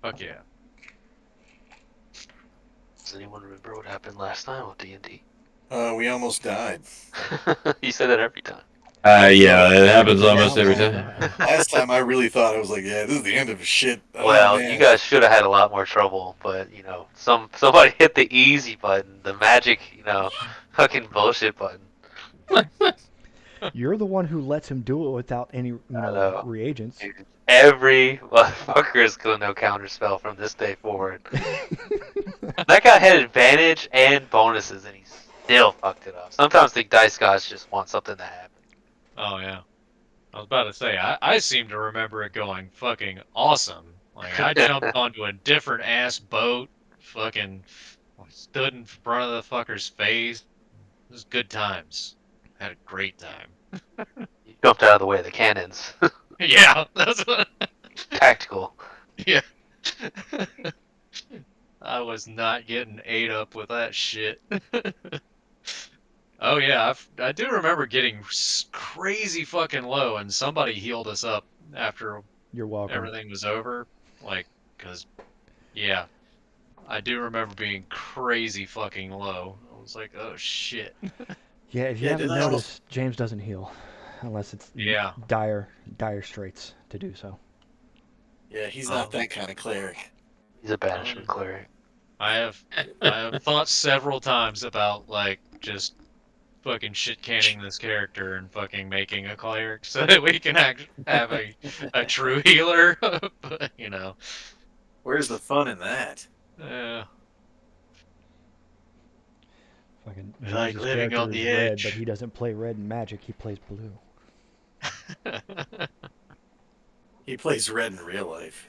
Fuck yeah. Does anyone remember what happened last time with D&D? We almost died. You say that every time. So Yeah, it happens yeah, almost every Almost time. died. last time I really thought I was like, yeah, this is the end of shit. Oh Well, you man. guys should have had a lot more trouble, but somebody hit the easy button, the magic, fucking bullshit button. You're the one who lets him do it without any, I know. reagents. Dude, every motherfucker is gonna know counterspell from this day forward. That guy had advantage and bonuses, and he still fucked it up. Sometimes the dice gods just want something to happen. Oh yeah. I was about to say, I seem to remember it going fucking awesome. Like I jumped onto a different ass boat, fucking stood in front of the fucker's face. It was good times. Had a great time. You jumped out of the way of the cannons. Yeah, that's what. Tactical. Yeah. I was not getting ate up with that shit. Oh yeah, I do remember getting crazy fucking low, and somebody healed us up after You're welcome. everything was over. Like, cause yeah, I do remember being crazy fucking low. I was like, oh shit. Yeah, if you Yeah, haven't didn't I almost? noticed, James doesn't heal unless it's Yeah. dire, dire straits to do so. Yeah, he's not Um. that kind of cleric. He's a banishment um, cleric. I have I have thought several times about like just fucking shit canning this character and fucking making a cleric so that we can have a true healer. But Where's the fun in that? uh, Fucking I like James's living character on is the red, but edge. he doesn't play red in Magic. He plays blue. He plays red in real life.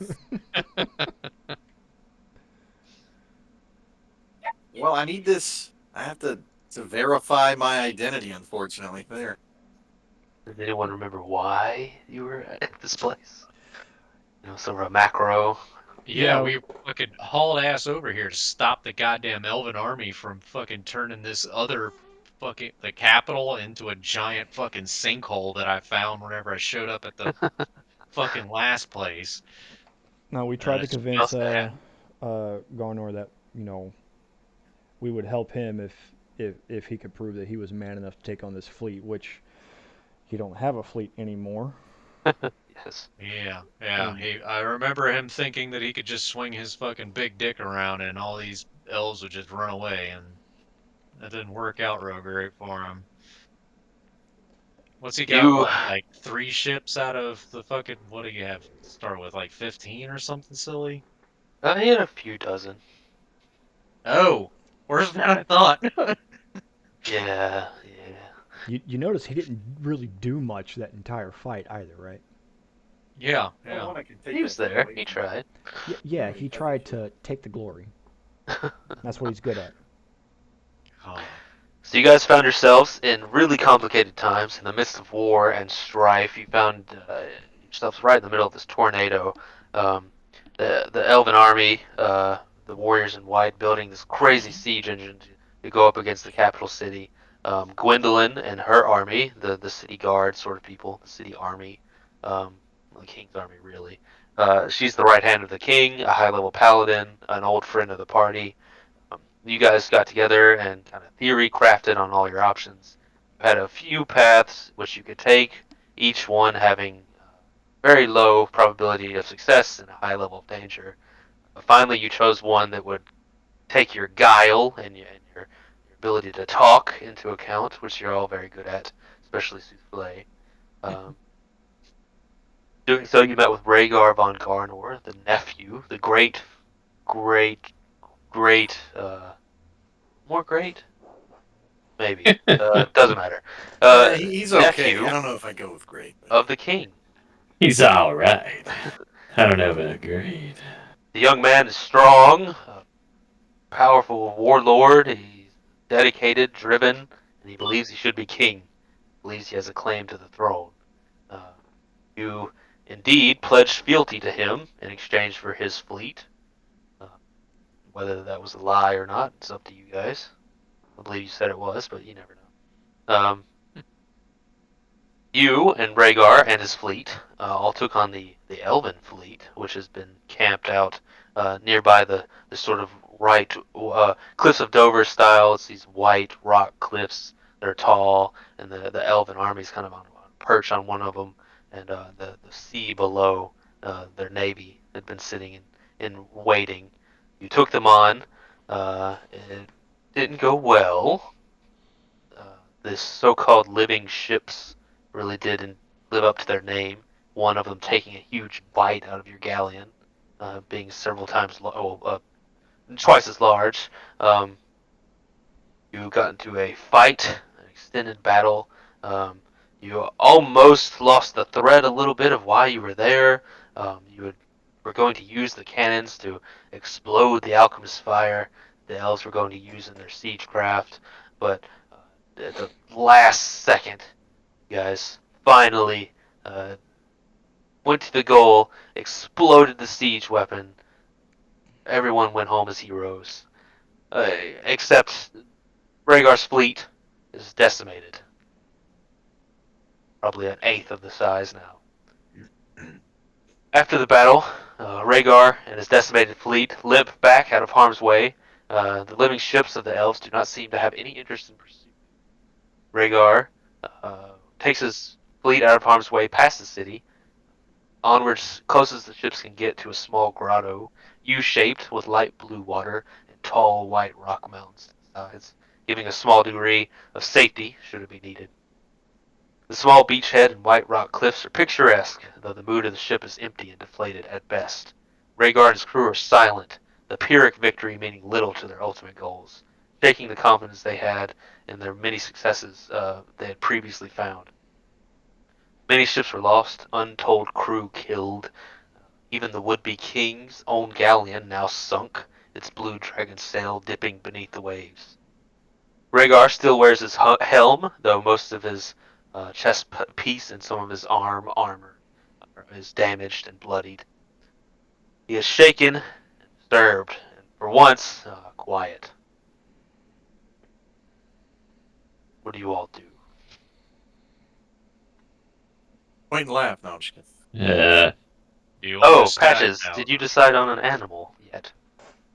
Well, I need this. I have to verify my identity. Unfortunately, there. Does anyone remember why you were at this place? Some of a macro. Yeah, Yeah, we fucking hauled ass over here to stop the goddamn Elven army from fucking turning this other fucking the capital into a giant fucking sinkhole that I found whenever I showed up at the fucking last place. no, we tried to It's convince Just there. Garnor that we would help him if he could prove that he was man enough to take on this fleet, which he don't have a fleet anymore. Yes. yeah. And I remember him thinking that he could just swing his fucking big dick around and all these elves would just run away, and that didn't work out real great for him. What's he got? You, What, like three ships out of the fucking? What do you have? Start with like 15 or something silly? he had a few dozen. Oh, worse than I thought. Yeah, yeah. you notice he didn't really do much that entire fight either, right? Yeah, Oh, yeah. one I can take He that was thing there. away He from you. tried. Yeah, he tried to take the glory. That's what he's good at. Oh, So you guys found yourselves in really complicated times in the midst of war and strife. You found yourselves right in the middle of this tornado. Um, the Elven army, the warriors in white, building this crazy siege engine to go up against the capital city. Gwendolyn and her army, the city guard sort of people, the city army, the king's army really. She's the right hand of the king, a high level paladin, an old friend of the party. You guys got together and kind of theory crafted on all your options. You had a few paths which you could take, each one having very low probability of success and a high level of danger. Finally, you chose one that would take your guile and your ability to talk into account, which you're all very good at, especially Souffle. Um, Doing so, you met with Rhaegar von Garnor, the nephew, the great, great, more great? Maybe. Doesn't matter. He's okay. I Nephew don't know if I go with great, but of the king. He's all right. I don't know about great. The young man is strong, a powerful warlord. He's dedicated, driven, and he believes he should be king. He believes he has a claim to the throne. Uh, you indeed pledged fealty to him in exchange for his fleet. Uh, whether that was a lie or not, it's up to you guys. I believe you said it was, but you never know. You and Rhaegar and his fleet all took on the Elven fleet, which has been camped out nearby the sort of right Cliffs of Dover style. It's these white rock cliffs that are tall, and the Elven army's kind of on perch on one of them, and the sea below their navy had been sitting in waiting. You took them on. It didn't go well. This so-called living ships really didn't live up to their name. One of them taking a huge bite out of your galleon, being several times, twice as large. Um, you got into a fight, an extended battle. Um, you almost lost the thread a little bit of why you were there. Were going to use the cannons to explode the alchemist's fire. The elves were going to use in their siege craft, but at the last second, you guys finally uh, went to the goal, exploded the siege weapon. Everyone went home as heroes, except Rhaegar's fleet is decimated. Probably an eighth of the size now. After the battle, Rhaegar and his decimated fleet limp back out of harm's way. The living ships of the elves do not seem to have any interest in pursuit. Rhaegar takes his fleet out of harm's way past the city, onwards close as the ships can get to a small grotto, U-shaped with light blue water and tall white rock mountains to the sides, giving a small degree of safety should it be needed. The small beachhead and white rock cliffs are picturesque, though the mood of the ship is empty and deflated at best. Rhaegar and his crew are silent, the Pyrrhic victory meaning little to their ultimate goals, shaking the confidence they had in their many successes they had previously found. Many ships were lost, untold crew killed. Even the would-be king's own galleon now sunk, its blue dragon sail dipping beneath the waves. Rhaegar still wears his helm, though most of his chest piece and some of his armor is damaged and bloodied. He is shaken and disturbed, and for once, quiet. What do you all do? Point and laugh. No, I'm just kidding. Yeah. Do you want to Oh, stand Patches, now? did you decide on an animal yet?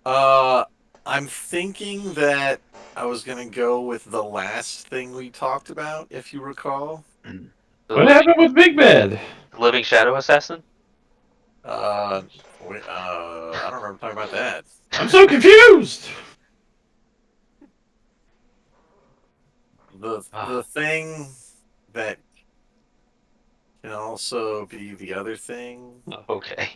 Uh, I'm thinking that I was gonna go with the last thing we talked about, if you recall. The What living, happened with Big Bad? living shadow assassin? Uh, I don't remember talking about that. I'm so confused. The thing that can also be the other thing. Okay.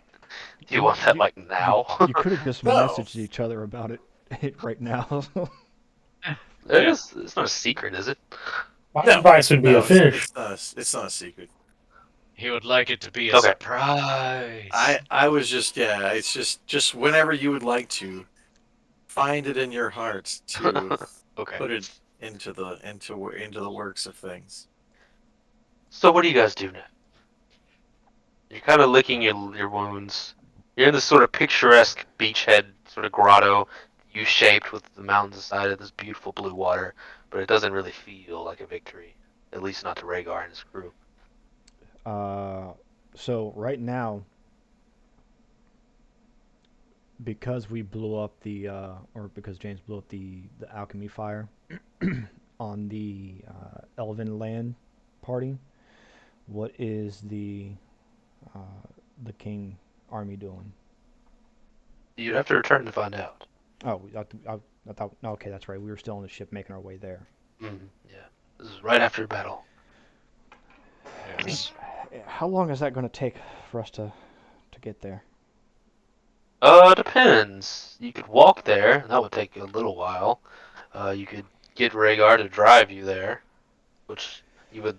Do you You want that like you, now? you could have just No, messaged each other about it right now. Yeah. It's not a secret, is it? My no, advice would be to no. finish. It's not a secret. He would like it to be a Okay. surprise. I was just it's just whenever you would like to find it in your heart to Okay. put it into the works of things. So what do you guys do now? You're kind of licking your wounds. You're in this sort of picturesque beachhead sort of grotto, U-shaped with the mountains aside of this beautiful blue water, but it doesn't really feel like a victory, at least not to Rhaegar and his crew. uh, so right now, because we blew up or because James blew up the alchemy fire on the Elven land party, what is the King army doing? You'd have to return to find out. Oh, I thought. Okay, that's right. We were still on the ship making our way there. Yeah. This is right after battle. Yes. How long is that going to take for us to get there? Depends. You could walk there, and that would take a little while. You could get Rhaegar to drive you there, which you would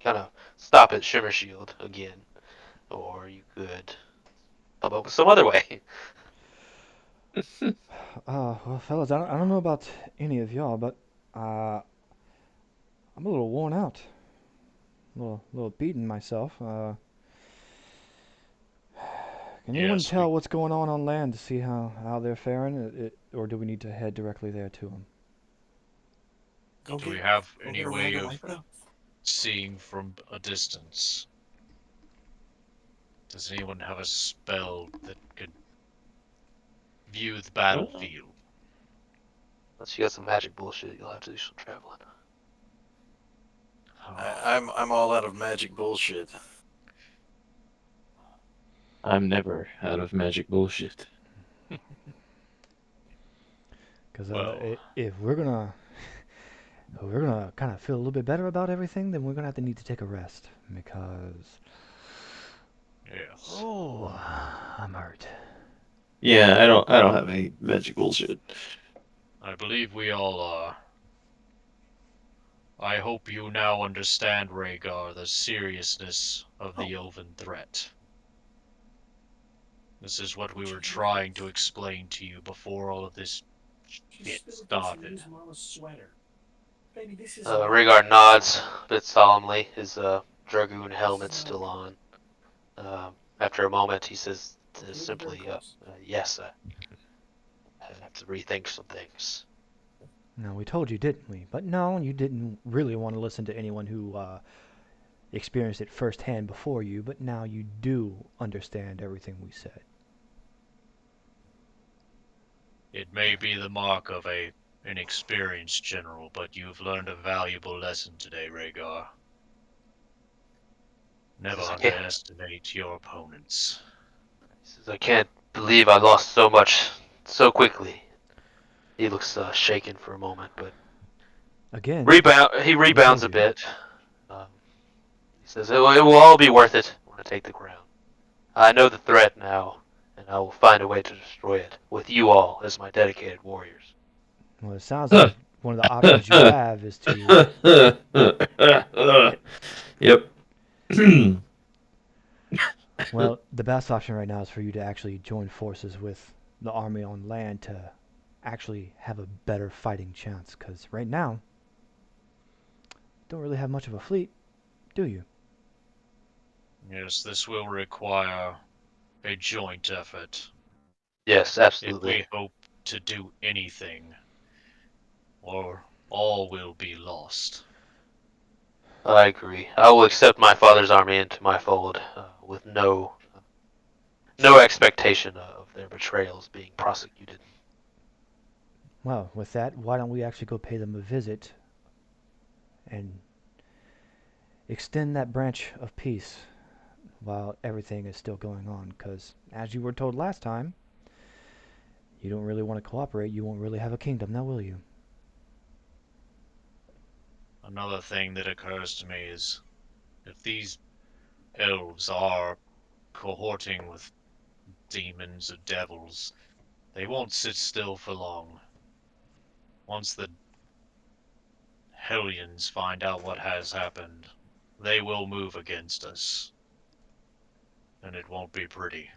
kind of stop at Shimmershield again, or you could come up with some other way. Well, fellas, I don't know about any of y'all, but I'm a little worn out, a little beaten myself. Can anyone Yes. We tell what's going on land to see how they're faring, or do we need to head directly there to them? Go do we get have go any get a way rag and of wipe it up. seeing from a distance. Does anyone have a spell that could view the Well, battlefield? Unless you got some magic bullshit, you'll have to do some traveling. Oh, I'm all out of magic bullshit. I'm never out of magic bullshit. Because well, if we're gonna kind of feel a little bit better about everything, then we're gonna have to need to take a rest because yes. oh, I'm hurt. Yeah, I don't have any magic bullshit. I believe we all are. I hope you now understand, Rhaegar, the seriousness of the elven threat. This is what we were trying to explain to you before all of this shit started. Rhaegar nods a bit solemnly, his dragoon helmet still on. After a moment, he says simply, "Yes, I have to rethink some things." No, we told you, didn't we? But no, you didn't really want to listen to anyone who experienced it firsthand before you. But now you do understand everything we said. It may be the mark of a inexperienced general, but you've learned a valuable lesson today, Rhaegar. He Never says, underestimate your opponents. I can't believe I lost so much so quickly." He looks shaken for a moment, but Again, he we rebounds told a you. bit. Um, he says, it will all be worth it when I take the crown. I know the threat now, and I will find a way to destroy it, with you all as my dedicated warriors." Well, it sounds like one of the options you have is to. Yep. Well, the best option right now is for you to actually join forces with the army on land to actually have a better fighting chance. Because right now, don't really have much of a fleet, do you? Yes, this will require a joint effort Yes, if absolutely. we hope to do anything, or all will be lost. I agree. I will accept my father's army into my fold with no expectation of their betrayals being prosecuted. Well, with that, why don't we actually go pay them a visit and extend that branch of peace while everything is still going on? Because, as you were told last time, you don't really want to cooperate, you won't really have a kingdom, now will you? Another thing that occurs to me is if these elves are cohorting with demons or devils, they won't sit still for long. Once the Hellions find out what has happened, they will move against us, and it won't be pretty.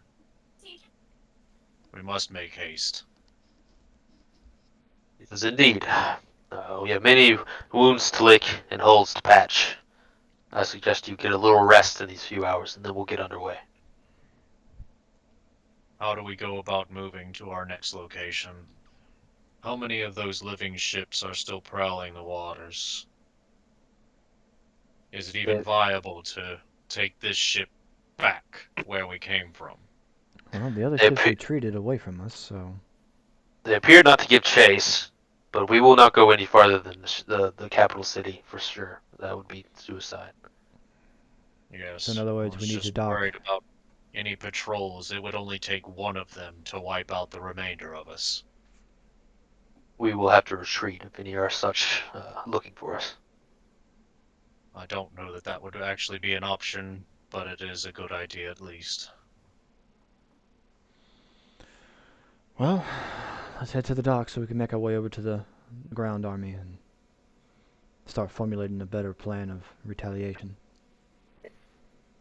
We must make haste. Because indeed, we have many wounds to lick and holes to patch. I suggest you get a little rest in these few hours, and then we'll get underway. How do we go about moving to our next location? How many of those living ships are still prowling the waters? Is it even They, viable to take this ship back where we came from? Well, the other they, ships retreated away from us, so. they appear not to give chase, but we will not go any farther than the capital city for sure. That would be suicide. So, in Yes, other I words, we was need to just dock. worried about any patrols. It would only take one of them to wipe out the remainder of us. We will have to retreat if any are such looking for us. I don't know that that would actually be an option, but it is a good idea at least. Well, let's head to the dock so we can make our way over to the ground army and start formulating a better plan of retaliation.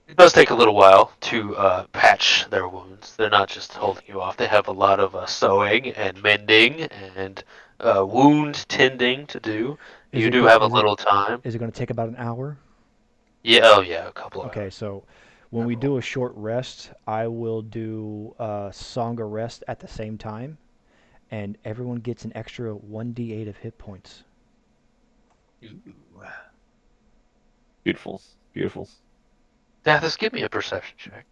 It does take a little while to patch their wounds. They're not just holding you off. They have a lot of sewing and mending and wound tending to do. Is You it do go- have a little time. is it going to take about an hour? Yeah, oh yeah, a couple of Okay, hours. so when we do a short rest, I will do a song of rest at the same time, and everyone gets an extra 1d8 of hit points. Ooh. Beautiful. Beautiful. Dathis, give me a perception check.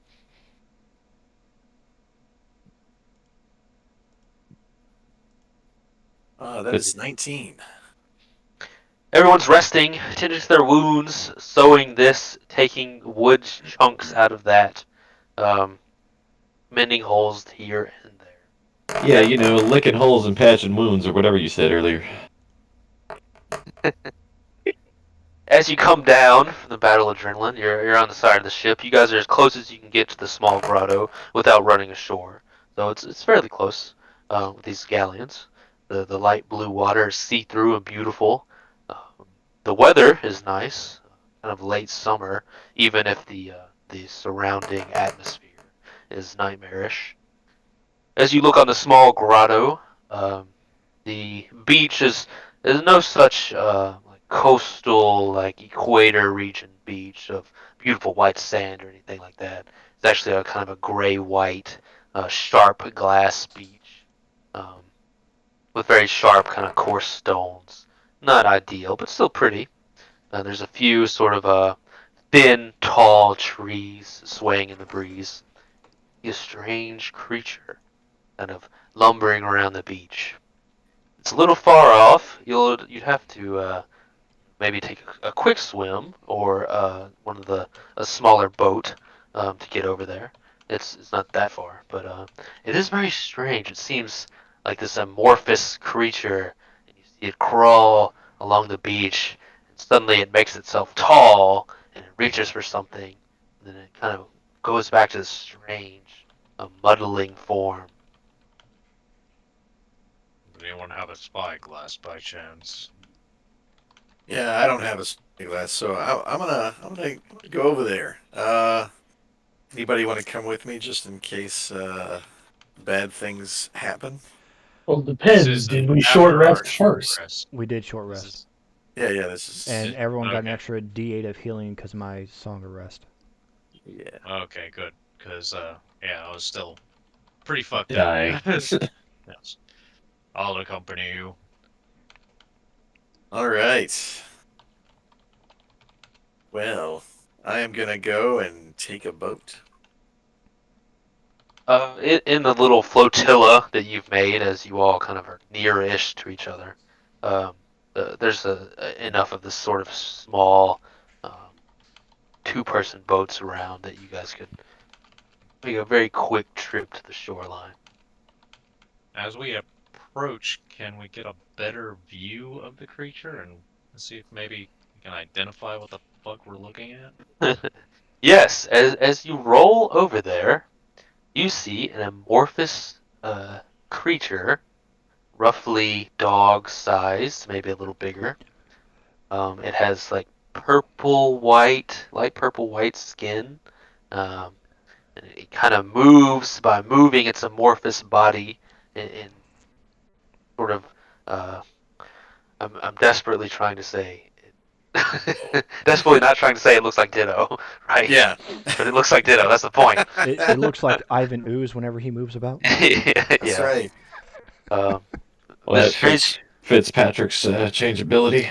That is 19. Everyone's resting, tending to their wounds, sewing this, taking wood chunks out of that, mending holes here and there. Yeah, licking holes and patching wounds or whatever you said earlier. As you come down from the Battle Adrenaline, you're on the side of the ship. You guys are as close as you can get to the small grotto without running ashore. So it's fairly close with these galleons. The light blue water is see-through and beautiful. The weather is nice, kind of late summer, even if the surrounding atmosphere is nightmarish. As you look on the small grotto, the beach is no such like coastal like equator region beach of beautiful white sand or anything like that. It's actually a kind of a gray white, sharp glass beach with very sharp kind of coarse stones. Not ideal, but still pretty. There's a few sort of thin, tall trees swaying in the breeze. A strange creature kind of lumbering around the beach. It's a little far off. You'd have to maybe take a quick swim or one of the a smaller boat to get over there. It's not that far, but it is very strange. It seems like this amorphous creature, and you see it crawl along the beach, and suddenly it makes itself tall and it reaches for something, and then it kind of goes back to this strange, muddling form. Does anyone have a spyglass by chance? Yeah, I don't have a spyglass, so I'm gonna go over there. Anybody want to come with me just in case bad things happen? Well, it This depends. is Did we short after our rest short first? rest. We did short This rest, is Yeah, this is and everyone got an okay. extra D8 of healing because of my song of rest. yeah. Okay, good. Because yeah, I was still pretty fucked up. Dying. Yes, I'll accompany you. All right. Well, I am gonna go and take a boat. In the little flotilla that you've made, as you all kind of are near-ish to each other, um, there's enough of this sort of small um, two-person boats around that you guys could make a very quick trip to the shoreline. As we approach, can we get a better view of the creature and see if maybe we can identify what the fuck we're looking at? Yes, as you roll over there, you see an amorphous creature, roughly dog-sized, maybe a little bigger. It has like light purple white skin. Um, and it kind of moves by moving its amorphous body in sort of. Uh, I'm desperately trying to say. Desperately not trying to say it looks like Ditto, right? Yeah, But it looks like Ditto. That's the point. It looks like Ivan Ooze whenever he moves about. that's Yeah. right. Um, Well, this that Fitzpatrick's changeability.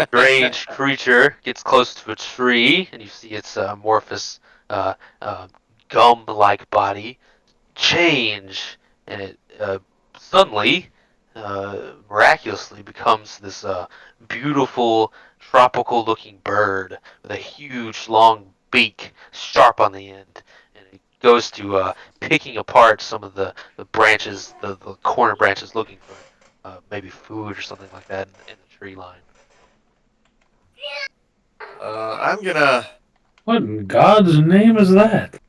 strange creature gets close to a tree, and you see its amorphous, uh, uh, gum-like body change, and it suddenly, miraculously, becomes this beautiful, tropical-looking bird with a huge, long beak, sharp on the end, and it goes to picking apart some of the branches, the corner branches, looking for maybe food or something like that in the tree line. I'm gonna. What in God's name is that?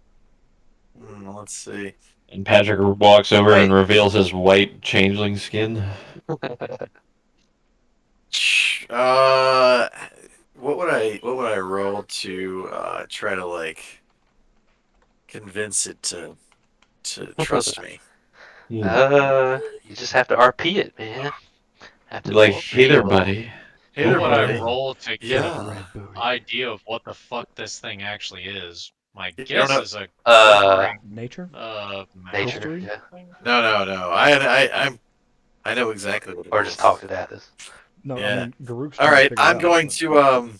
Let's see. And Patrick walks over I and reveals his white changeling skin. uh, what would I roll to try to like convince it to trust me? You just have to RP it, man. Have to Like, Well, hey be there, able to. buddy. hey What there, would I buddy. roll to get a Yeah. Red booty. idea of what the fuck this thing actually is? My You don't guess know? is a Uh, glimmering Nature? nature, magic History? yeah, thing. No. I know exactly what it or just talk is. to Dathis. No, I Yeah. mean Garuk's All trying to right. figure it I'm out. going So. to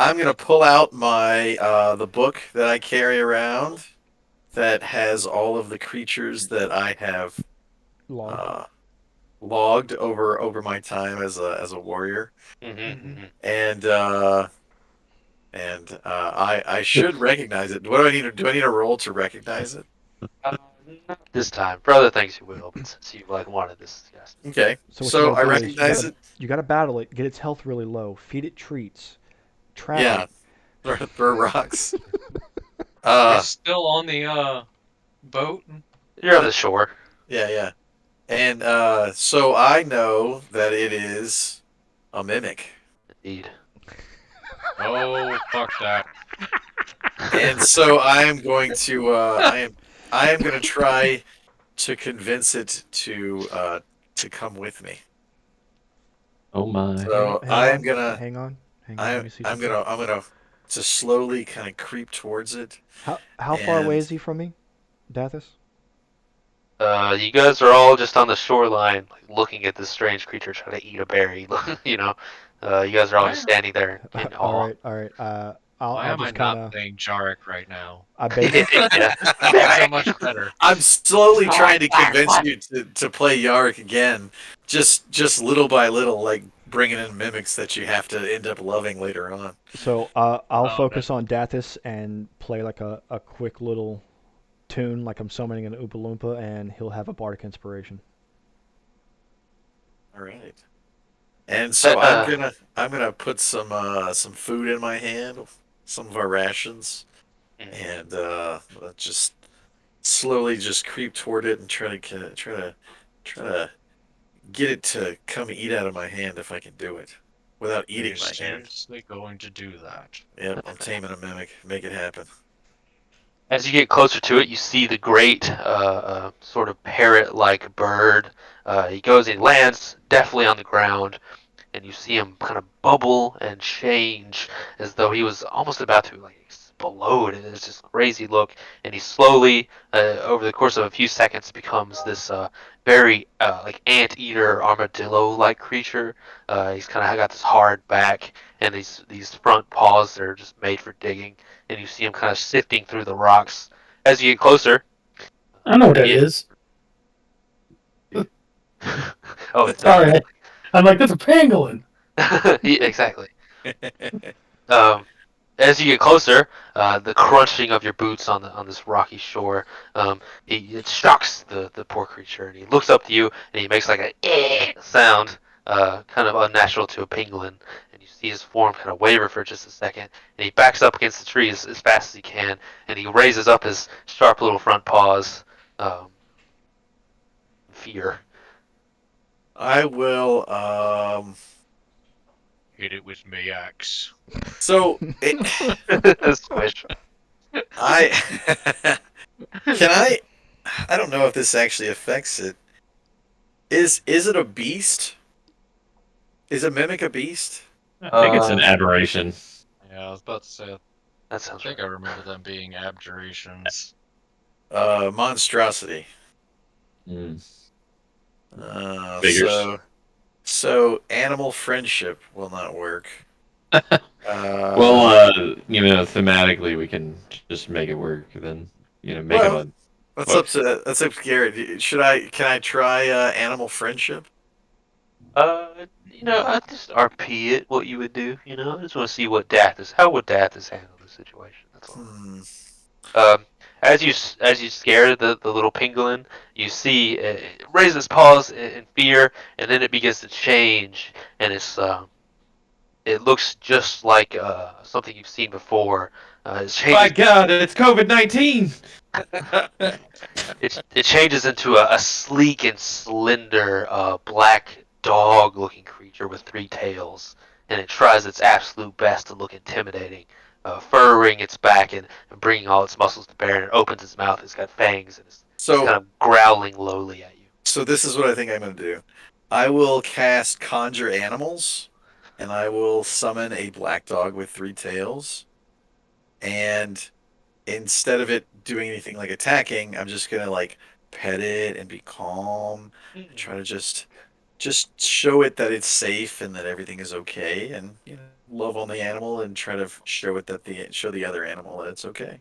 I'm gonna pull out my the book that I carry around that has all of the creatures that I have Logged. uh, logged over my time as a warrior, Mm-hmm, Mm-hmm. mm-hmm. and I should recognize it. What do I need? Do I need a roll to recognize it? Not this time. Brother thinks you will, but since you like wanted this, yes. Okay, So what you so got I to do is recognize it. you gotta battle it, get its health really low, feed it treats, trap Yeah, it. throw rocks. Are we Uh, still on the boat? You're on uh, the shore. yeah, yeah. And so I know that it is a mimic. Indeed. Oh, fuck that. And so I am going to try to convince it to come with me. Oh my. Hang So hang I am on, gonna hang on. Let me see I'm something. gonna I'm gonna to slowly kind of creep towards it, How far away and is he from me, Dathis? You guys are all just on the shoreline, like, looking at this strange creature try to eat a berry. you know, you guys are all just Why standing there in All awe. right, all right. why I'll am I just kind not of. playing Jarek right now? I base. yeah. He's so much better. I'm slowly trying to convince you to play Yarok again, just little by little, like bringing in mimics that you have to end up loving later on. So I'll Oh, okay. focus on Dathis and play like a quick little tune, like I'm summoning an Oompa Loompa, and he'll have a bardic inspiration. All right. And Uh, so uh, I'm gonna put some food in my hand, some of our rations, mm, and just slowly just creep toward it and try to get it to come eat out of my hand if I can do it without Are you eating my hand. seriously going to do that? Yep, I'm taming a mimic. Make it happen. as you get closer to it, you see the great sort of parrot-like bird. He goes, he lands definitely on the ground, and you see him kind of bubble and change as though he was almost about to like explode. And it's this crazy look, and he slowly, over the course of a few seconds, becomes this very like anteater armadillo-like creature. He's kind of got this hard back and these front paws that are just made for digging, and you see him kind of sifting through the rocks. As you get closer, I know what that it, is. oh, it's Sorry. I'm like, that's a pangolin. exactly. Um, as you get closer, the crunching of your boots on this rocky shore, it shocks the poor creature, and he looks up to you, and he makes like a sound, kind of unnatural to a pangolin, and you see his form kind of waver for just a second, and he backs up against the tree as fast as he can, and he raises up his sharp little front paws, in fear. I will. Hit it with me axe. So it, Squish. I can I. I don't know if this actually affects it. Is it a beast? Is a mimic a beast? I think it's an Uh, aberration. Yeah, I was about to say, I that sounds think right. I remember them being abjurations. Monstrosity. Mm. Uh, Figures. so so animal friendship will not work. Well, Uh, thematically, we can just make it work. Then, make him well, a that's what? up to Garrett. Can I try animal friendship? I just RP it what you would do. I just want to see how would Dathis handle the situation. That's all. Hmm. Um, as you scare the little pangolin, you see it raise its paws in fear, and then it begins to change, and it looks just like something you've seen before. It My changes God, it's COVID-19. it changes into a sleek and slender black dog-looking creature with three tails, and it tries its absolute best to look intimidating, furrowing its back and bringing all its muscles to bear. And it opens its mouth. It's got fangs, and it's So kind of growling lowly at you. so this is what I think I'm gonna do. I will cast conjure animals, and I will summon a black dog with three tails. And instead of it doing anything like attacking, I'm just gonna like pet it and be calm and try to just just show it that it's safe and that everything is okay, and love on the animal and try to show the other animal that it's okay.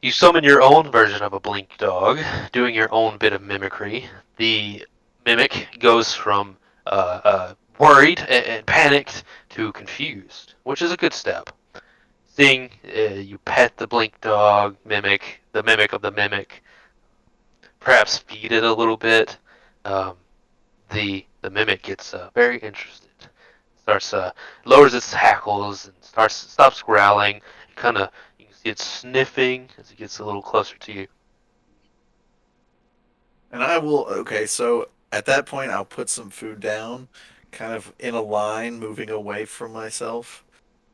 You summon your own version of a blink dog, doing your own bit of mimicry. The mimic goes from worried and panicked to confused, which is a good step. Seeing you pet the blink dog, mimic the mimic of the mimic, perhaps feed it a little bit. Um, the mimic gets very interested. Starts lowers its hackles and stops growling. Kind of you can see it sniffing as it gets a little closer to you. And I will, okay, so at that point, I'll put some food down, kind of in a line, moving away from myself,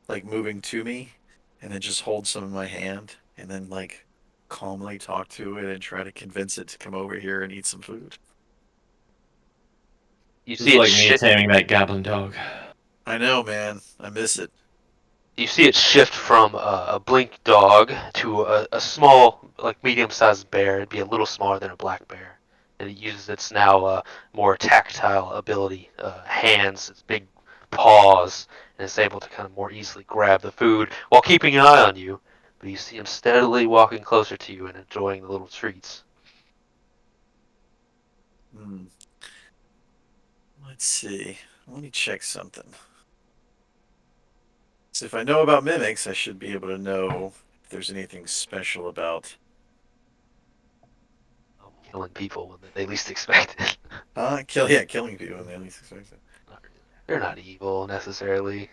like moving to me, and then just hold some in my hand, and then like calmly talk to it and try to convince it to come over here and eat some food. You Just see it like me shi taming that goblin dog. I know, man. I miss it. You see it shift from a blink dog to a small, like medium-sized bear. It'd be a little smaller than a black bear, and it uses its now more tactile ability, hands, its big paws, and it's able to kind of more easily grab the food while keeping an eye on you. But you see him steadily walking closer to you and enjoying the little treats. Hmm. Let's see. Let me check something. So if I know about mimics, I should be able to know if there's anything special about. Killing people when they least expect it. Killing people in the least expect it. They're not evil necessarily.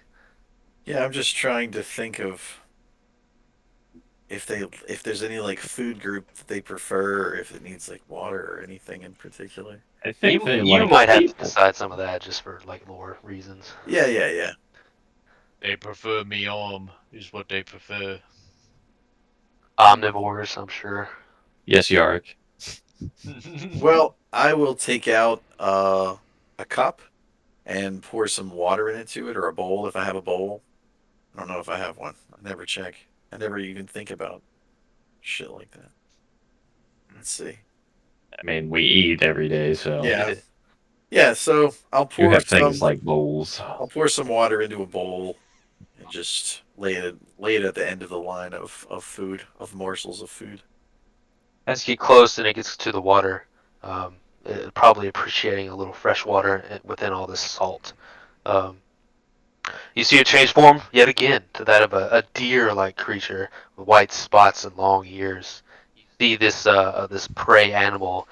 Yeah, I'm just trying to think of if there's any like food group that they prefer, or if it needs like water or anything in particular. I think You they you like might have to people. decide some of that just for like lore reasons. Yeah, yeah, yeah. They prefer me is what they prefer. Hmm. Omnivores, I'm sure. Yes, Yark. Well, I will take out a cup and pour some water into it, or a bowl if I have a bowl. I don't know if I have one. I never check. I never even think about shit like that. Let's see. I mean, we eat every day, so Yeah, yeah. So you have things like bowls. I'll pour some water into a bowl and just lay it at the end of the line of morsels of food. As you get close and it gets to the water, probably appreciating a little fresh water within all this salt. Um, you see it change form yet again to that of a deer-like creature with white spots and long ears. You see this prey animal,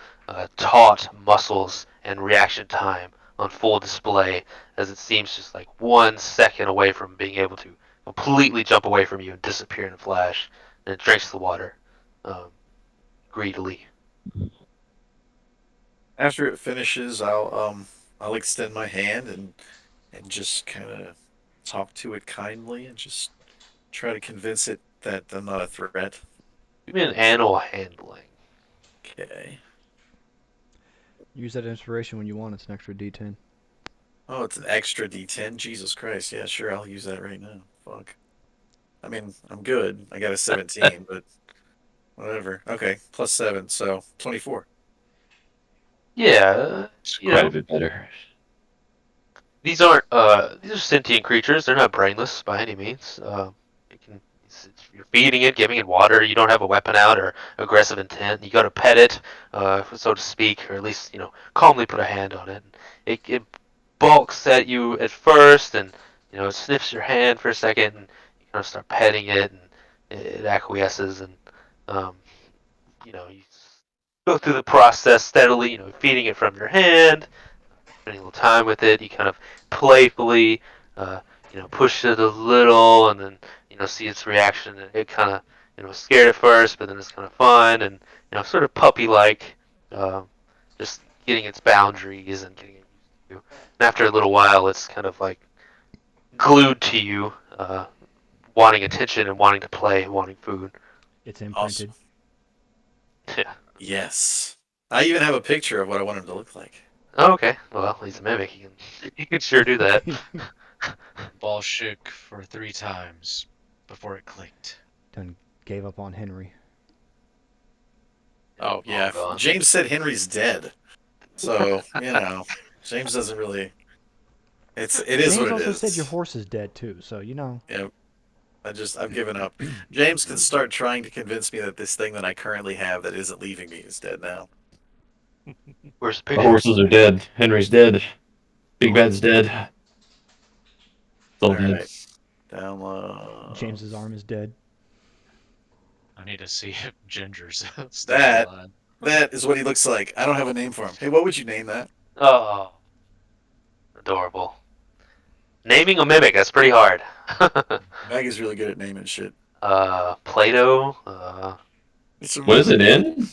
taut muscles and reaction time on full display as it seems just like 1 second away from being able to completely jump away from you and disappear in a flash. And it drinks the water um, greedily. After it finishes, I'll extend my hand and just kind of talk to it kindly and just try to convince it that I'm not a threat. Give me an animal handling. Okay. Use that inspiration when you want. It's an extra D10. Oh, it's an extra D10. Jesus Christ. Yeah, sure. I'll use that right now. Fuck. I mean, I'm good. I got a 17, but whatever. Okay, plus 7, so 24. Yeah, It's you quite a know, bit better. these are sentient creatures. They're not brainless by any means. It can you're feeding it, giving it water. You don't have a weapon out or aggressive intent. You got to pet it, so to speak, or at least calmly put a hand on it. It balks at you at first, and it sniffs your hand for a second, and you kind of start petting it, and it acquiesces, and um, you go through the process steadily. Feeding it from your hand, spending a little time with it. You kind of playfully, push it a little, and then see its reaction. And it kind of scared at first, but then it's kind of fun and sort of puppy-like, um, just getting its boundaries and getting it used to you. And after a little while, it's kind of like glued to you, wanting attention and wanting to play, wanting food. It's Awesome. imprinted. Yeah. Yes. I even have a picture of what I want him to look like. Oh, okay. Well, he's a mimic. He can sure do that. Ball shook for 3 times before it clicked. Done gave up on Henry. Oh, Long yeah. gone. James said Henry's dead. So. James doesn't really. It is what James it also said your is. horse is dead too, so you know. Yeah, I've given up. James can start trying to convince me that this thing that I currently have that isn't leaving me is dead now. Where's the The picture? horses are dead. Henry's dead. Big Oh, Bad's dead. It's all All dead. right, download. James's arm is dead. I need to see if Ginger's still That alive. that is what he looks like. I don't have a name for him. Hey, what would you name that? oh, adorable. Naming a mimic, that's pretty hard. Maggie's really good at naming shit. Play-Doh, It's a What is it mimic. in?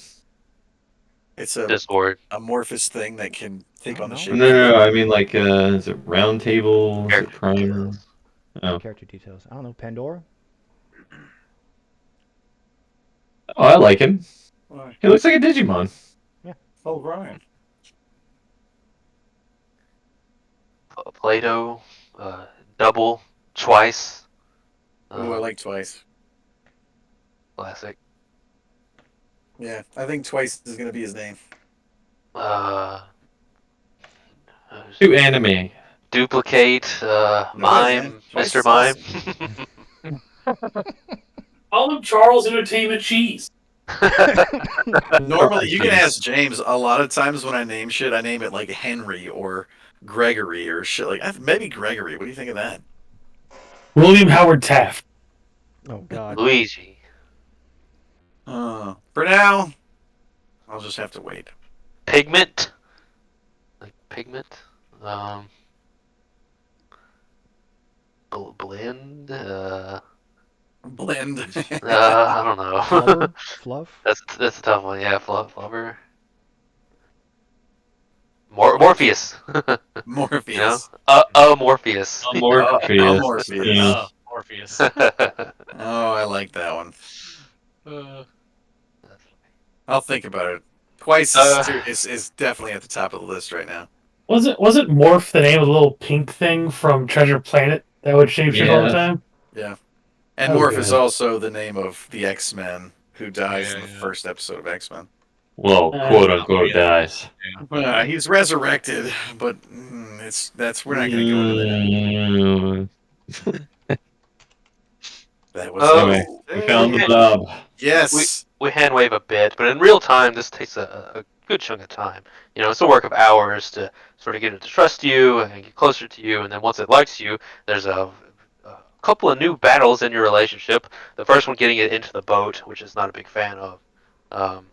It's a Discord, amorphous thing that can I take don't on the know. No, shape of no, no. human. I mean, like, is it round table? Is it character primer? details. Oh. Character details. I don't know. Pandora? Oh, I like him. Why? He looks like a Digimon. Oh, Ryan. Play-Doh, double, twice, Ooh, I like Twice. classic. Yeah, I think Twice is gonna be his name. Uh, Too anime. duplicate, Go ahead, man. mime, Twice Mr. is Mime. awesome. Call him Charles Entertainment Cheese. Normally, you can Jeez. ask James. A lot of times when I name shit, I name it like Henry or Gregory or shit like maybe Gregory. What do you think of that? William Howard Taft. Oh God. Luigi. For now, I'll just have to wait. Pigment. Like pigment. Um, blend. Blend. I don't know. Flubber? Fluff? that's a tough one. Yeah, flubber. Twice. Morpheus. You know, Morpheus. Morpheus. Morpheus. Morpheus. Yeah. Oh, Morpheus. Oh, I like that one. Uh, I'll think about it. Twice uh, is definitely at the top of the list right now. Wasn't Morph the name of the little pink thing from Treasure Planet that would shapeshift all the Yeah. time? Yeah. And That was Morph is good. also the name of the X-Men who dies in yeah, the yeah. first episode of X-Men. Well, Uh, quote unquote dies. He's resurrected, but we're not going to go into that. Mm, That was a anyway, we we found the mistake. can blob. we Yes. we hand wave a bit, but in real time, this takes a good chunk of time. You know, it's a work of hours to sort of get it to trust you and get closer to you, and then once it likes you, there's a couple of new battles in your relationship. The first one getting it into the boat, which is not a big fan of. Um,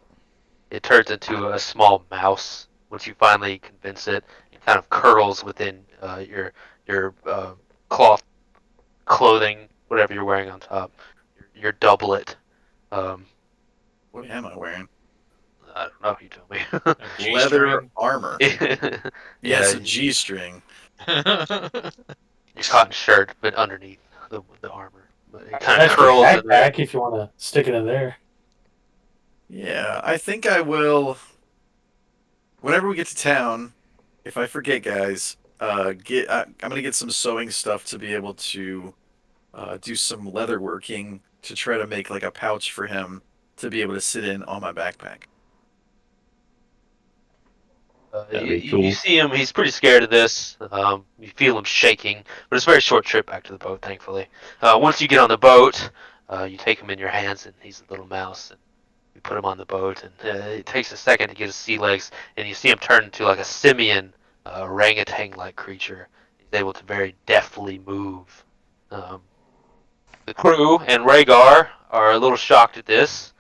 it turns into a small mouse once you finally convince it. It kind of curls within your cloth clothing, whatever you're wearing on top, your doublet. Um, What am I wearing? I don't know. You tell me. a Leather G-string. armor. Yeah, Yes, a G-string. your cotton shirt, but underneath the armor. But it kind of That's your curls in there. backpack if you want to stick it in there. Yeah, I think I will. Whenever we get to town, if I forget, guys, I'm gonna get some sewing stuff to be able to do some leather working to try to make like a pouch for him to be able to sit in on my backpack. That'd You, be you cool. see him; he's pretty scared of this. You feel him shaking, but it's a very short trip back to the boat. Thankfully, once you get on the boat, you take him in your hands, and he's a little mouse, and you put him on the boat, and it takes a second to get his sea legs, and you see him turn into like a simian, orangutan-like creature. He's able to very deftly move. Um, the crew and Rhaegar are a little shocked at this.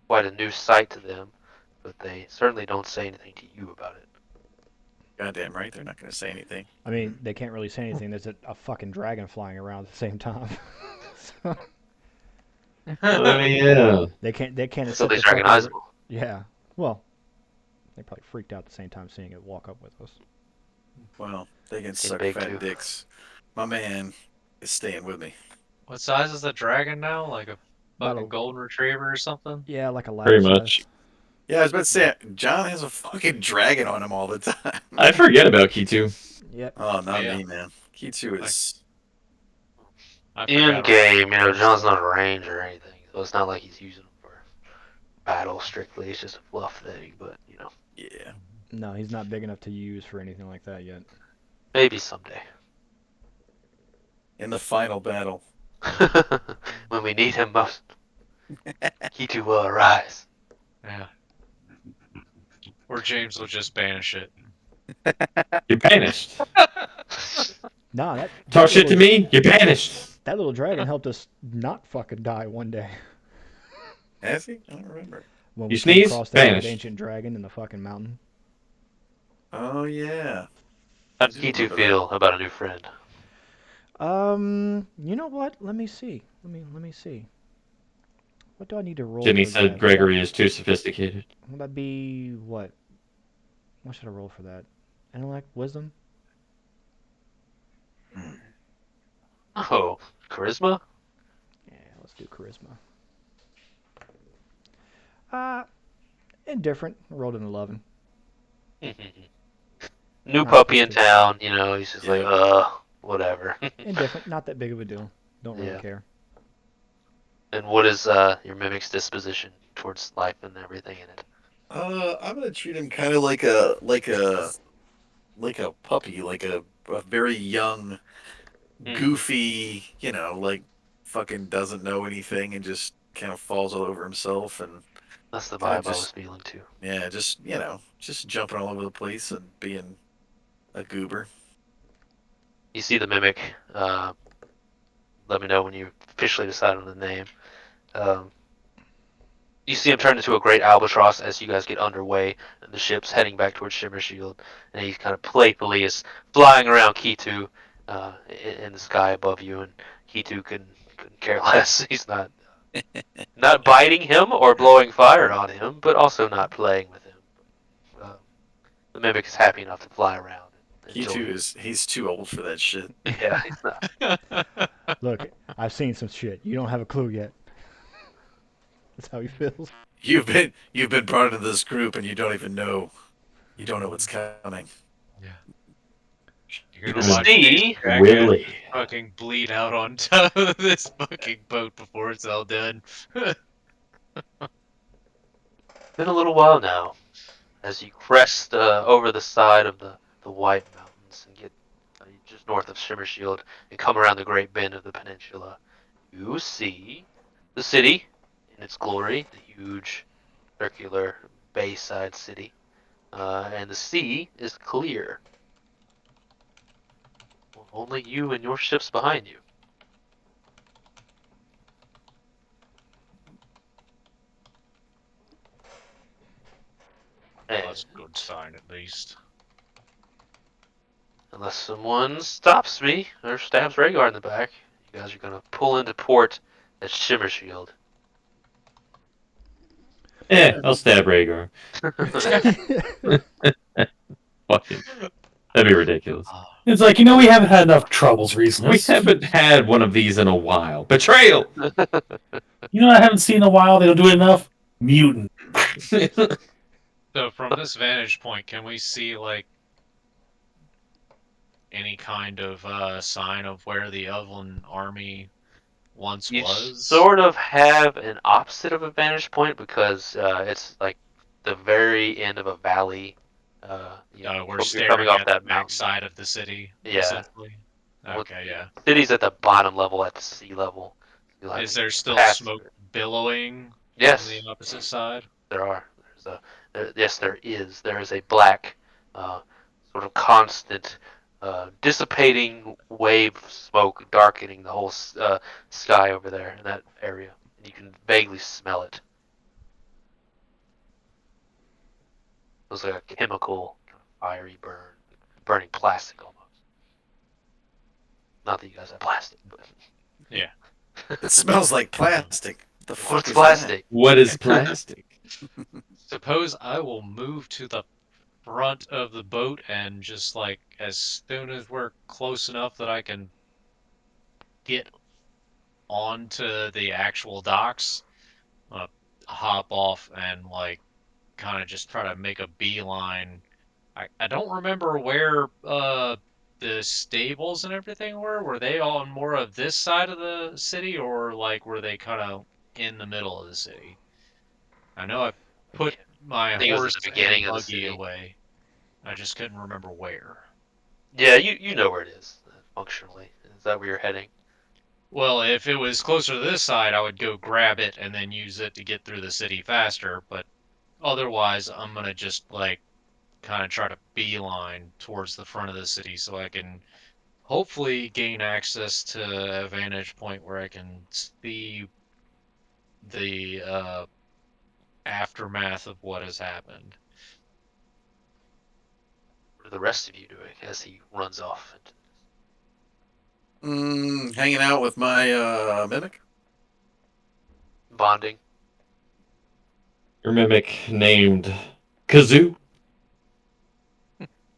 Quite a new sight to them, but they certainly don't say anything to you about it. Goddamn right, they're not gonna say anything. I mean, they can't really say anything. There's a fucking dragon flying around at the same time. So Oh yeah. they can't Still, accept they the fact that recognizable. yeah. Well, they probably freaked out at the same time seeing it walk up with us. Well, they can Seem suck big fat too. dicks. My man is staying with me. What size is the dragon now? Like a About fucking a golden retriever or something? yeah, like a ladder Pretty size. much. Yeah, I was about to say, John has a fucking dragon on him all the time. I forget about Key2. Yep. Oh, not Yeah. me, man. Key2 Like, is. I In forgot about game, that. John's not a ranger or anything, so it's not like he's using them for battle strictly. It's just a fluff thing, but Yeah. No, he's not big enough to use for anything like that yet. Maybe someday. In the final battle. When we need him most, Kitu will arise. Yeah. Or James will just banish it. You're banished. Nah, Talk shit to me, you're banished. that little dragon helped us not fucking die one day Has he? I don't remember. when You we came sneeze, across that banished. ancient dragon in the fucking mountain. Oh yeah, How I did do Kitu remember that. feel about a new friend? You know what? Let me see. Let me see. What do I need to roll Jimmy for said that? Gregory is too sophisticated. Would that be what? What should I roll for that? Intellect, wisdom? Hmm. Oh, charisma? Yeah, let's do charisma. Uh, indifferent. Rolled an 11. New Not puppy in particular. town, he's just like, Yeah. whatever. Indifferent. Not that big of a deal. Don't really Yeah. care. And what is your mimic's disposition towards life and everything in it? I'm gonna treat him kind of like a puppy, like a very young, Mm-hmm. goofy, like fucking doesn't know anything and just kind of falls all over himself and That's the kind of vibe I was just feeling too. yeah, just jumping all over the place and being a goober. You see the mimic. Let me know when you officially decide on the name. Um, you see him turn into a great albatross as you guys get underway, and the ship's heading back towards Shimmershield, and he kind of playfully is flying around Kitu in the sky above you, and Kitu couldn't care less. He's not biting him or blowing fire on him, but also not playing with him. Uh, the mimic is happy enough to fly around and He enjoy too it. he's too old for that shit. Yeah, he's not. Look, I've seen some shit. You don't have a clue yet. That's how he feels. You've been brought into this group and you don't know what's coming. Yeah. You're gonna The watch these sea jackasses Willie. fucking bleed out on top of this fucking boat before it's all done. been a little while now as you crest over the side of the White Mountains and get just north of Shimmershield and come around the great bend of the peninsula. You see the city in its glory, the huge circular bayside city, and the sea is clear. Only you and your ships behind you. Well, And that's a good sign at least. unless someone stops me or stabs Rhaegar in the back, you guys are gonna pull into port at Shimmershield. I'll stab Rhaegar. Fucking, that'd be ridiculous. Ah, It's like, we haven't had enough troubles recently. We haven't had one of these in a while. Betrayal! I haven't seen in a while. They don't do it enough. Mutant. so from this vantage point, can we see like any kind of sign of where the Elven army once You was? sort of have an opposite of a vantage point because it's like the very end of a valley. We're You're coming staring off at the that mountain. backside of the city, Yeah, essentially. well, Okay, yeah. the city's at the bottom level at the sea level. You'll have Is to there get still past smoke it. billowing from the Yes, opposite side? there are. Yes, there is. There is a black, uh, sort of constant, dissipating wave of smoke darkening the whole sky over there in that area, and you can vaguely smell it. It was like a chemical, kind of fiery burn, burning plastic almost. Not that you guys have plastic, but Yeah. It smells like plastic. The fuck what's is that? plastic? What is plastic? Suppose I will move to the front of the boat and just like as soon as we're close enough that I can get onto the actual docks, uh, hop off and like kind of just try to make a beeline. I don't remember where the stables and everything were. Were they on more of this side of the city or like were they kind of in the middle of the city? I know I put Yeah, my I think it was in the horse and beginning of the buggy city. away. I just couldn't remember where. Yeah, you know where it is, functionally. Is that where you're heading? Well, if it was closer to this side, I would go grab it and then use it to get through the city faster. But otherwise, I'm gonna just like kind of try to beeline towards the front of the city so I can hopefully gain access to a vantage point where I can see the aftermath of what has happened. What are the rest of you doing as he runs off into Hanging out with my mimic. bonding? Your mimic named Kazoo.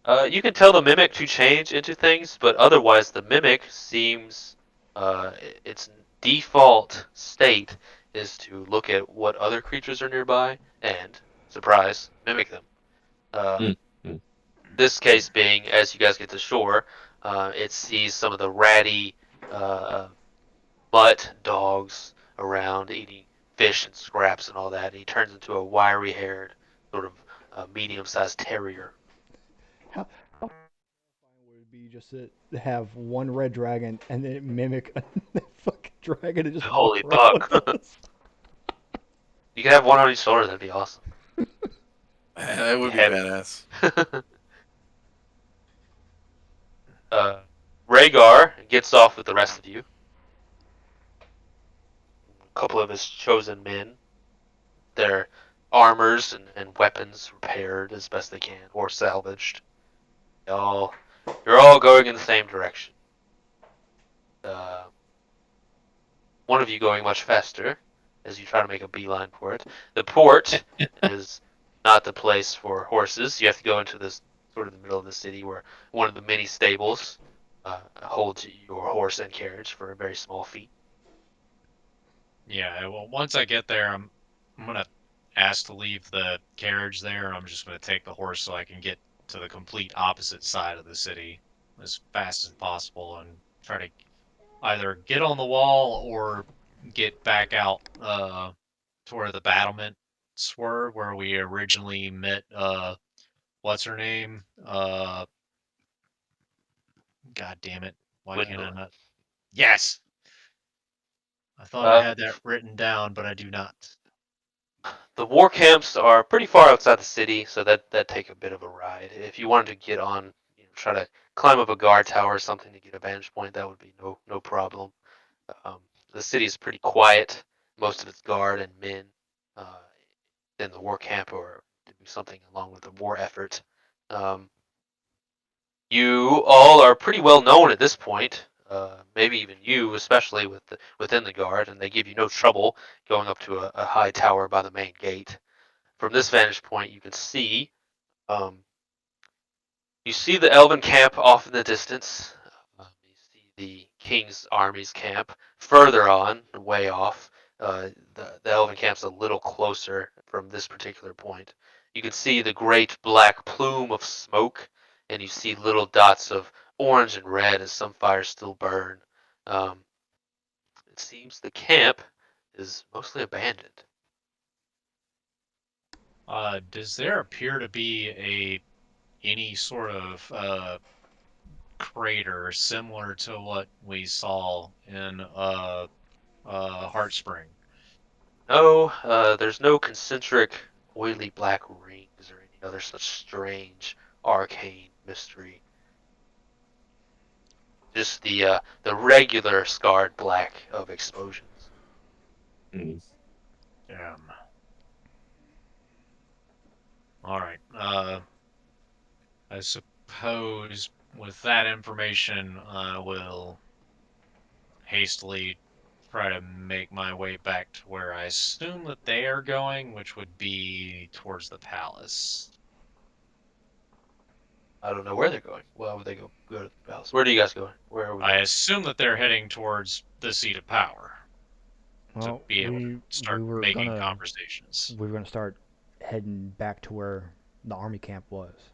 You can tell the mimic to change into things, but otherwise the mimic seems its default state is to look at what other creatures are nearby and, surprise, mimic them. Uh, Mm, mm. this case being, as you guys get to shore, it sees some of the ratty uh, mutt dogs around eating fish and scraps and all that. And he turns into a wiry-haired, sort of medium-sized terrier. How fine would it be just to have one red dragon and then mimic a fucking dragon and just walk Holy around buck! with us? You could have one on each shoulder. That'd be awesome. That Be would be heavy. badass. Rhaegar gets off with the rest of you. A couple of his chosen men. Their armors and weapons repaired as best they can or salvaged. Y'all, you're all going in the same direction. Uh, one of you going much faster as you try to make a beeline for it. The port is not the place for horses. You have to go into this sort of the middle of the city where one of the many stables holds your horse and carriage for a very small fee. Yeah, well, once I get there, I'm gonna ask to leave the carriage there. I'm just gonna take the horse so I can get to the complete opposite side of the city as fast as possible and try to either get on the wall or get back out to where the battlements were, where we originally met. What's her name? God damn it! Why can't I Gwendolyn. not? Yes, I thought I Uh, had that written down, but I do not. the war camps are pretty far outside the city, so that take a bit of a ride. If you wanted to get on, try to climb up a guard tower or something to get a vantage point, that would be no problem. Um, the city is pretty quiet. Most of its guard and men uh, in the war camp or doing something along with the war effort. Um, you all are pretty well known at this point. Maybe even you, especially within the guard, and they give you no trouble going up to a high tower by the main gate. From this vantage point, um, you see the Elven camp off in the distance. You see the King's army's camp further on, way off. The Elven camp's a little closer from this particular point. You can see the great black plume of smoke, and you see little dots of orange and red as some fires still burn. Um, it seems the camp is mostly abandoned. Does there appear to be a any sort of crater similar to what we saw in Heart Spring? No, there's no concentric, oily black rings or any other such strange, arcane mystery. Just the regular scarred black of explosions. Mm. Damn. All right. I suppose with that information, I will hastily try to make my way back to where I assume that they are going, which would be towards the palace. I don't know where they're going. Well, would they go to the palace? Where do you guys go? Where are we I going? assume that they're heading towards the seat of power to Well, be able to we start were making gonna conversations. we were gonna start heading back to where the army camp was.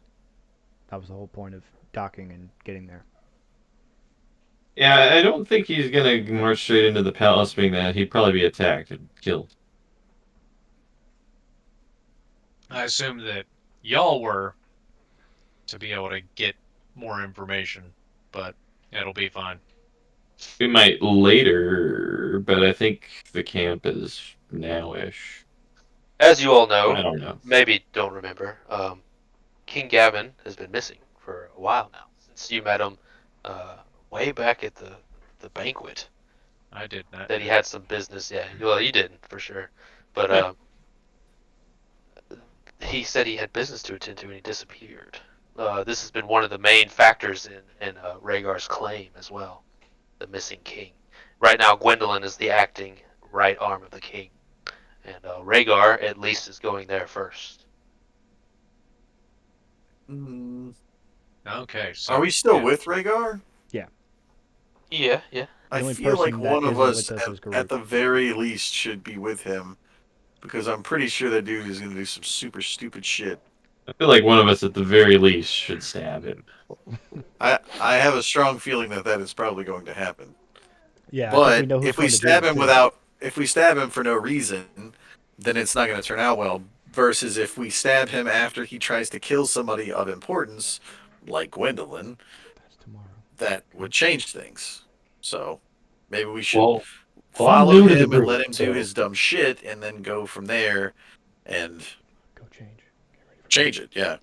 That was the whole point of docking and getting there. Yeah, I don't think he's gonna march straight into the palace, being that he'd probably be attacked and killed. I assume that y'all were to be able to get more information, but it'll be fine. We might later, but I think the camp is now-ish. As you all I know, don't know. maybe don't remember, King Gavin has been missing for a while now, since you met him uh, way back at the banquet. I did not That he know. had some business. Yeah, well, you didn't for sure, but he said he had business to attend to and he disappeared. This has been one of the main factors in Rhaegar's claim as well, the missing king. Right now, Gwendolyn is the acting right arm of the king, and Rhaegar at least is going there first. Mm, Okay, are so we still yeah. with Rhaegar? Yeah. Yeah, yeah. The I only feel like person that one of isn't us, with us is at Garuk. the very least, should be with him because I'm pretty sure that dude is going to do some super stupid shit. I feel like one of us, at the very least, should stab him. I have a strong feeling that that is probably going to happen. Yeah, I think we But know who's if we going to do stab it him too. without, if we stab him for no reason, then it's not going to turn out well. Versus if we stab him after he tries to kill somebody of importance, like Gwendolyn, That's tomorrow. that would change things. So maybe we should Well, I'm follow new to the him and group, let him do so his dumb shit, and then go from there and Go change. Get ready for bed. change it. Yeah,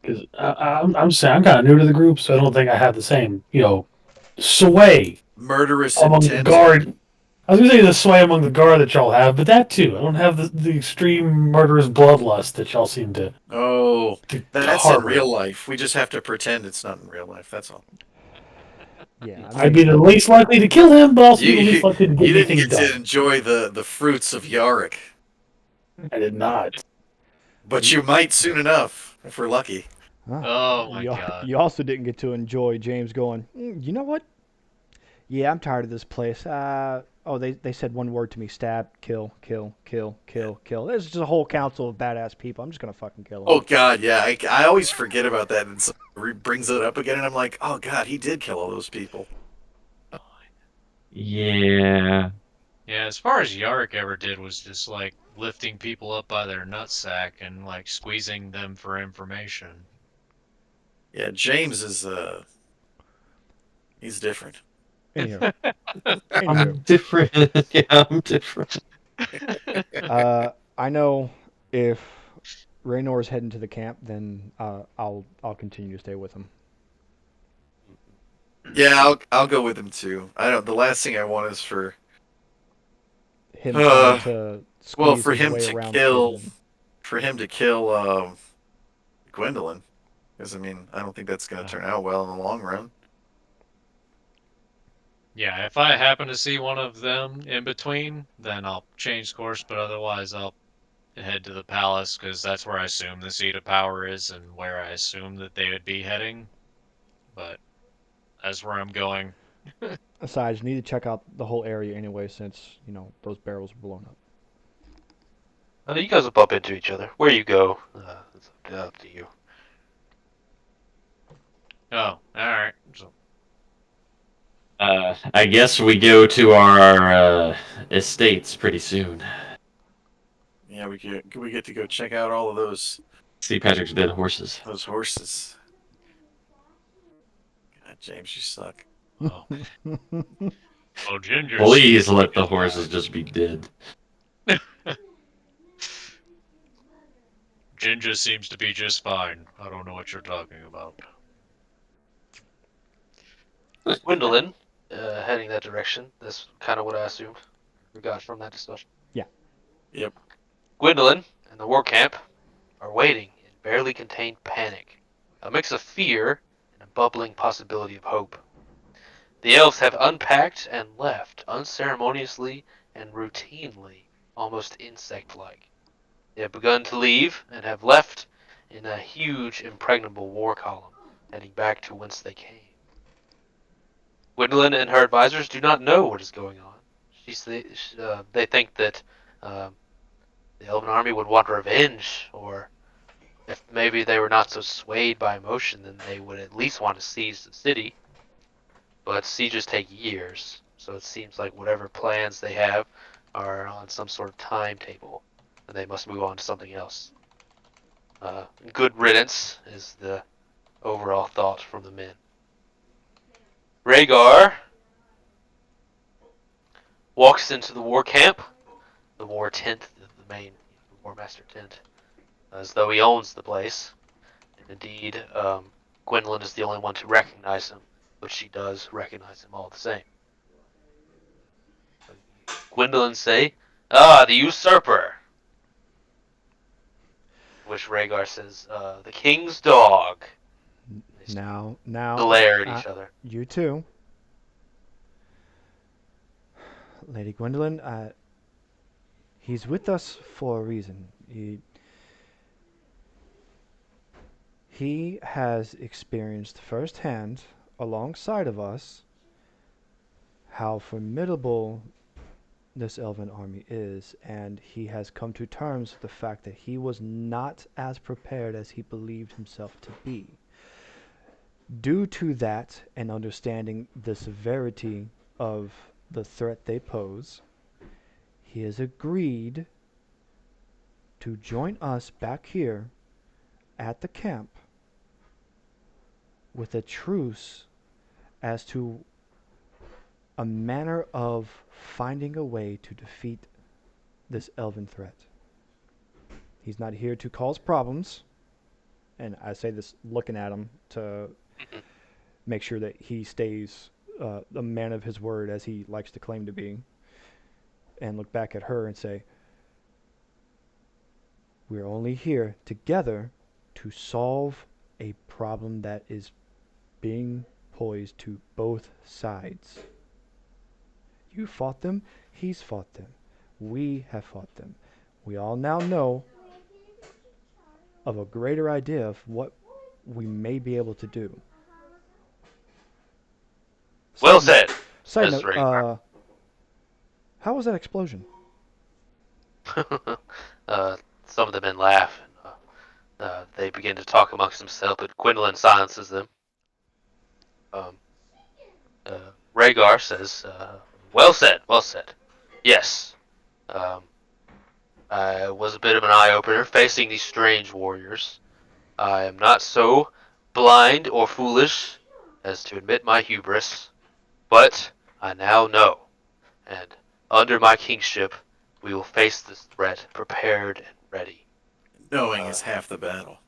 because I'm saying I'm kind of new to the group, so I don't think I have the same sway murderous among the intent. guard. I was gonna say the sway among the guard that y'all have, but that too. I don't have the extreme murderous bloodlust that y'all seem Oh, to that's in harbor. real life. We just have to pretend it's not in real life. That's all. Yeah, I I'd be mean, the least likely to kill him, but also You be the least likely to get you didn't anything get to done. enjoy the fruits of Yarick, I did not. but you, you might soon enough if we're lucky. huh? Oh my You, god. you also didn't get to enjoy James going, you know what? Yeah, I'm tired of this place. Oh, they said one word to me: stab, kill, kill, kill, kill, kill. There's just a whole council of badass people. I'm just gonna fucking kill them. Oh God, yeah, I always forget about that, and somebody brings it up again, and I'm like, oh God, he did kill all those people. Yeah. Yeah, as far as Yarrick ever did was just like lifting people up by their nutsack and like squeezing them for information. Yeah, James is he's different. Anywho, anywho, I'm different. Yeah, I'm different. I know if Raynor is heading to the camp, then I'll continue to stay with him. Yeah, I'll go with him too. I don't. The last thing I want is Him trying uh, to well, squeeze his way around people. for him to kill Gwendolyn, because I mean, I don't think that's going to turn out well in the long run. Yeah, if I happen to see one of them in between, then I'll change course, but otherwise I'll head to the palace because that's where I assume the seat of power is and where I assume that they would be heading. But that's where I'm going. Besides, you need to check out the whole area anyway, since those barrels were blown up. You guys will bump into each other. Where you go, it's up to you. Oh, alright. So, I guess we go to our estates pretty soon. Yeah, we get to go check out all of See Patrick's dead horses. those horses. God, James, you suck. oh, well, Ginger seems Please to be let the just horses just be dead. fine. Ginger seems to be just fine. I don't know what you're talking about. Gwendolyn, heading that direction. That's kind of what I assumed we got from that discussion. Yeah. Yep. Gwendolyn and the war camp are waiting in barely contained panic, a mix of fear and a bubbling possibility of hope. The elves have unpacked and left unceremoniously and routinely, almost insect like. They have begun to leave and have left in a huge, impregnable war column, heading back to whence they came. Gwendolyn and her advisors do not know what is going on. They think that um, the Elven army would want revenge, or if maybe they were not so swayed by emotion, then they would at least want to seize the city. But sieges take years, so it seems like whatever plans they have are on some sort of timetable, and they must move on to something else. Good riddance is the overall thought from the men. Rhaegar walks into the war camp, the war tent, the main war master tent, as though he owns the place. And indeed, Gwendolyn is the only one to recognize him, but she does recognize him all the same. Gwendolyn say, "Ah, the usurper." Which Rhaegar says, "The king's dog." They Now, glare at each other. you too, Lady Gwendolyn. He's with us for a reason. He has experienced firsthand, alongside of us, how formidable this elven army is, and he has come to terms with the fact that he was not as prepared as he believed himself to be. Due to that, and understanding the severity of the threat they pose, he has agreed to join us back here at the camp with a truce as to a manner of finding a way to defeat this elven threat. He's not here to cause problems, and I say this looking at him to make sure that he stays a man of his word as he likes to claim to be, and look back at her and say, we're only here together to solve a problem that is being posed to both sides. You fought them, he's fought them. We have fought them. We all now know of a greater idea of what we may be able to do. Well said. Side Says note, Rhaegar. how was that explosion? Some of the men laugh. They begin to talk amongst themselves, but Gwendolyn silences them. Um, Rhaegar says, "Well said, well said. Yes, um, I was a bit of an eye-opener facing these strange warriors. I am not so blind or foolish as to admit my hubris, but I now know, and under my kingship, we will face this threat prepared and ready." Knowing is half the battle.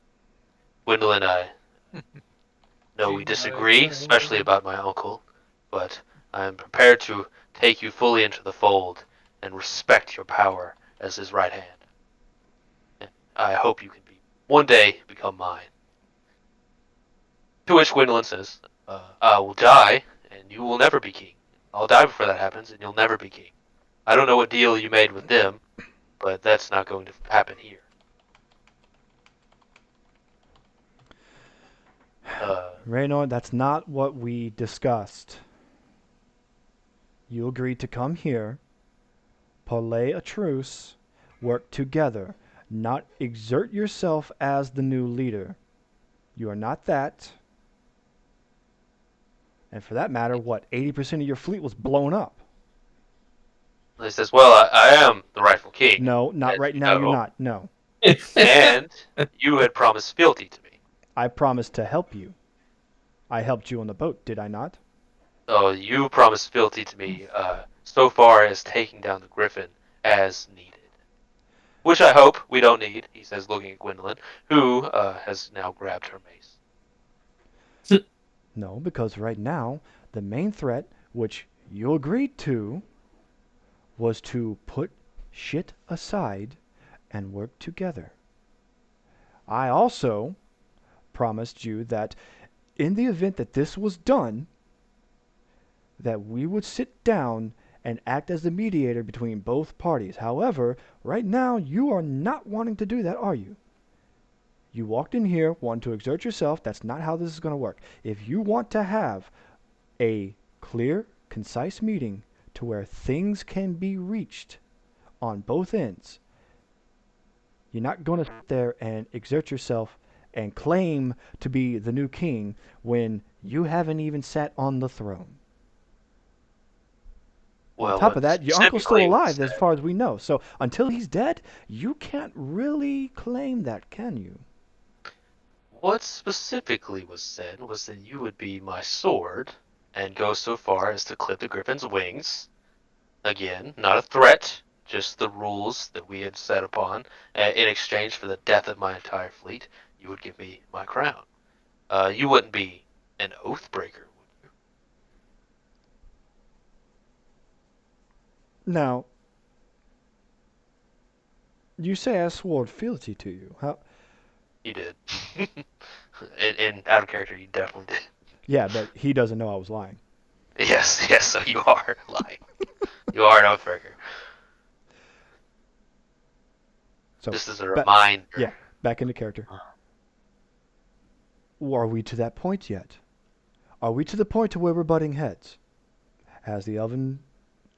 Gwendolyn, I know we disagree, especially about my uncle, but I am prepared to take you fully into the fold and respect your power as his right hand. And I hope you can one day become mine. To which Gwendolyn says, "I will die, and you will never be king. I'll die before that happens, and you'll never be king. I don't know what deal you made with them, but that's not going to happen here." Raynor, that's not what we discussed. You agreed to come here, parlay a truce, work together, not exert yourself as the new leader. You are not that. And for that matter, what, 80% of your fleet was blown up? He says, "Well, I am the rightful king, No, not as right you now, you're know, not. No. and you had promised fealty to me." I promised to help you. I helped you on the boat, did I not? "Oh, you promised fealty to me so far as taking down the Griffin as needed. Which I hope we don't need," he says, looking at Gwendolyn, who has now grabbed her mace. No, because right now, the main threat, which you agreed to, was to put shit aside and work together. I also promised you that in the event that this was done, that we would sit down and act as the mediator between both parties. However, right now you are not wanting to do that, are you? You walked in here wanting to exert yourself. That's not how this is going to work. If you want to have a clear, concise meeting to where things can be reached on both ends, you're not going to sit there and exert yourself and claim to be the new king when you haven't even sat on the throne. On Well, top what of that, your uncle's still specifically was alive as said, far as we know. So until he's dead, you can't really claim that, can you? What specifically was said was that you would be my sword and go so far as to clip the griffin's wings. Again, not a threat, just the rules that we had set upon. In exchange for the death of my entire fleet, you would give me my crown. You wouldn't be an oath breaker, would you? Now, you say I swore fealty to you. How? You did. in out of character, you definitely did. Yeah, but he doesn't know I was lying. Yes, yes. So you are lying. You are an oath breaker. So, Just as a but reminder. yeah, back into character. Are we to that point yet? Are we to the point to where we're butting heads? Has the oven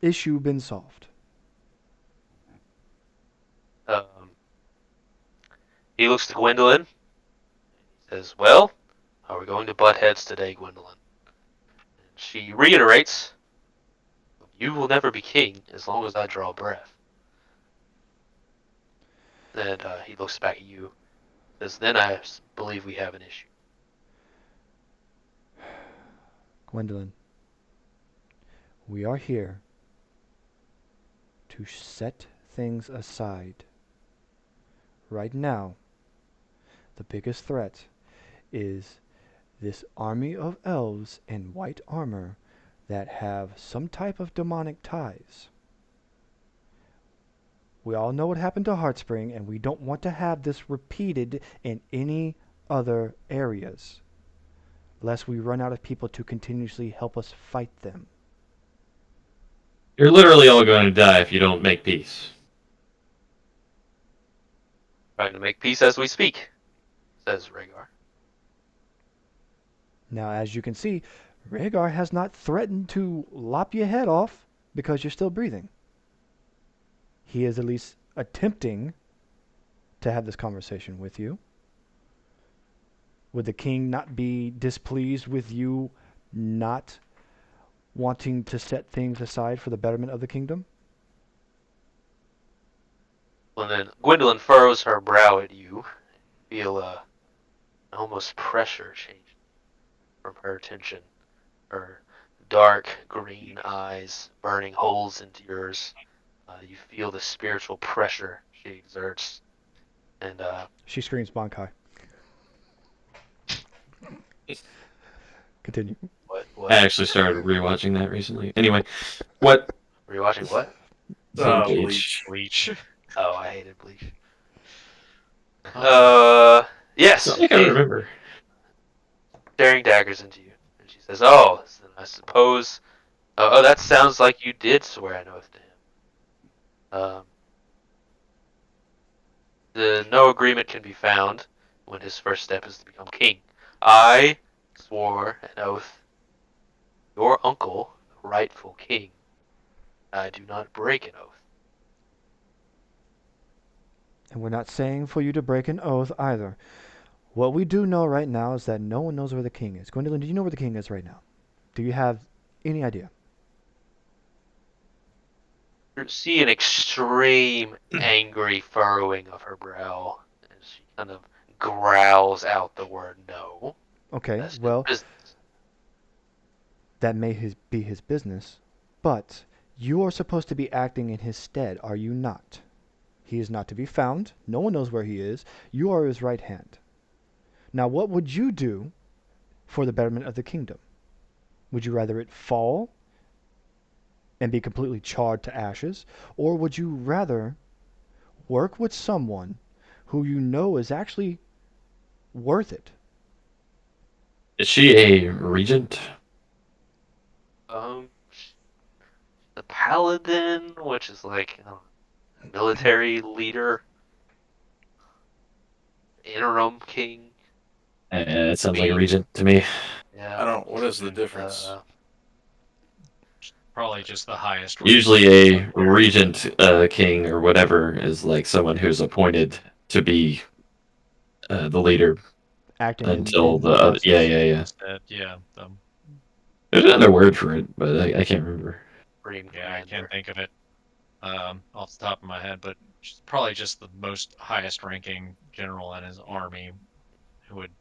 issue been solved? Um, he looks to Gwendolyn. He says, "Well, are we going to butt heads today, Gwendolyn?" And she reiterates, "You will never be king as long as I draw breath." And he looks back at you. Says, "Then I believe we have an issue." Gwendolyn, we are here to set things aside. Right now, the biggest threat is this army of elves in white armor that have some type of demonic ties. We all know what happened to Heartspring, and we don't want to have this repeated in any other areas, lest we run out of people to continuously help us fight them. You're literally all going to die if you don't make peace. Trying to make peace as we speak, says Rhaegar. Now, as you can see, Rhaegar has not threatened to lop your head off because you're still breathing. He is at least attempting to have this conversation with you. Would the king not be displeased with you not wanting to set things aside for the betterment of the kingdom? And then Gwendolyn furrows her brow at you. Feel almost pressure change from her tension. Her dark green eyes burning holes into yours. You feel the spiritual pressure she exerts. And She screams Bankai. Continue. what? I What? actually started rewatching that recently. Anyway, what? Were you watching what? Bleach. Bleach. Oh, I hated Bleach. Oh, It's not Yes, like I remember. staring daggers into you. And she says, "Oh, then I suppose. Oh, that sounds like you did swear an oath to him. Um, the no agreement can be found when his first step is to become king. I swore an oath. Your uncle, the rightful king. I do not break an oath." And we're not saying for you to break an oath either. What we do know right now is that no one knows where the king is. Gwendolyn, do you know where the king is right now? Do you have any idea? You see an extreme angry furrowing of her brow as she kind of growls out the word no. Okay, That's his well, business. that may be his business, but you are supposed to be acting in his stead, are you not? He is not to be found. No one knows where he is. You are his right hand. Now, what would you do for the betterment of the kingdom? Would you rather it fall and be completely charred to ashes, or would you rather work with someone who you know is actually worth it? Is she a regent? Um, the paladin, which is like military leader, interim king, It sounds like a queen. regent to me. I Yeah. don't. What is the difference? Uh, probably just the highest ranking. Usually, a regent king or whatever is like someone who's appointed to be the leader Acting until in the his other. Yeah, absence. yeah, yeah. Instead, yeah, There's another word for it, but I can't remember. supreme yeah, I can't commander. think of it off the top of my head, but probably just the most highest ranking general in his army who would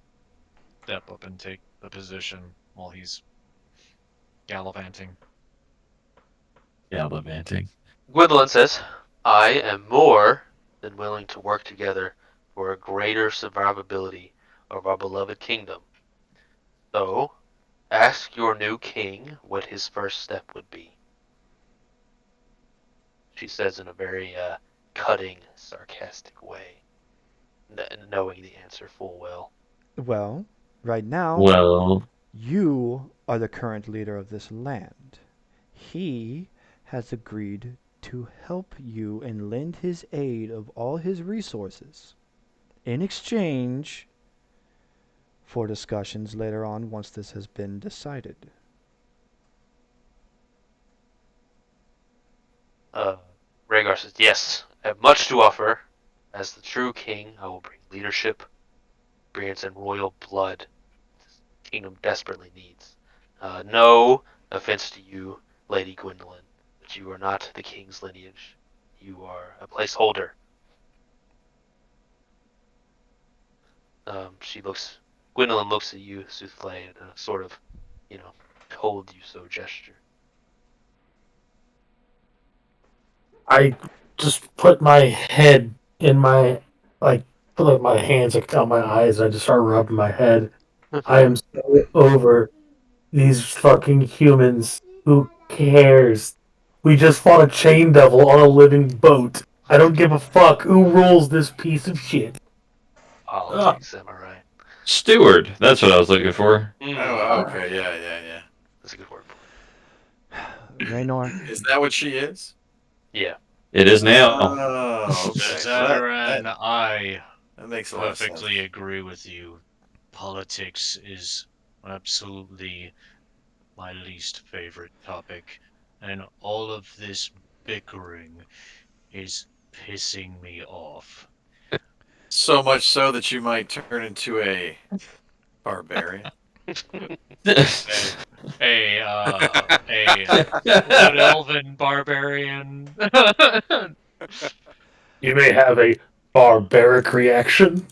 step up and take the position while he's gallivanting. Gallivanting. Gwendolyn says, I am more than willing to work together for a greater survivability of our beloved kingdom. So, ask your new king what his first step would be. She says in a very cutting, sarcastic way, knowing the answer full well. Well, right now, Well, you are the current leader of this land. He has agreed to help you and lend his aid of all his resources in exchange for discussions later on once this has been decided. Uh, Rhaegar says, yes, I have much to offer. As the true king, I will bring leadership, experience, and royal blood this kingdom desperately needs. No offense to you, Lady Gwendolyn, but you are not the king's lineage. You are a placeholder. Gwendolyn looks at you, Souffle, in a sort of, told you so gesture. I just put my head in my like put like my hands like on my eyes and I just start rubbing my head. I am so over these fucking humans. Who cares? We just fought a chain devil on a living boat. I don't give a fuck who rules this piece of shit. Ugh. Politics, am I right? steward. That's what I was looking for. Oh, okay, yeah, yeah, yeah. That's a good word for Raynor, Is that what she is? it. Yeah. It is now. Oh, okay. So Zazaran, I that makes a lot of sense. perfectly agree with you. Politics is absolutely my least favorite topic, and all of this bickering is pissing me off. So much so that you might turn into a barbarian. A wood elven barbarian. You may have a barbaric reaction.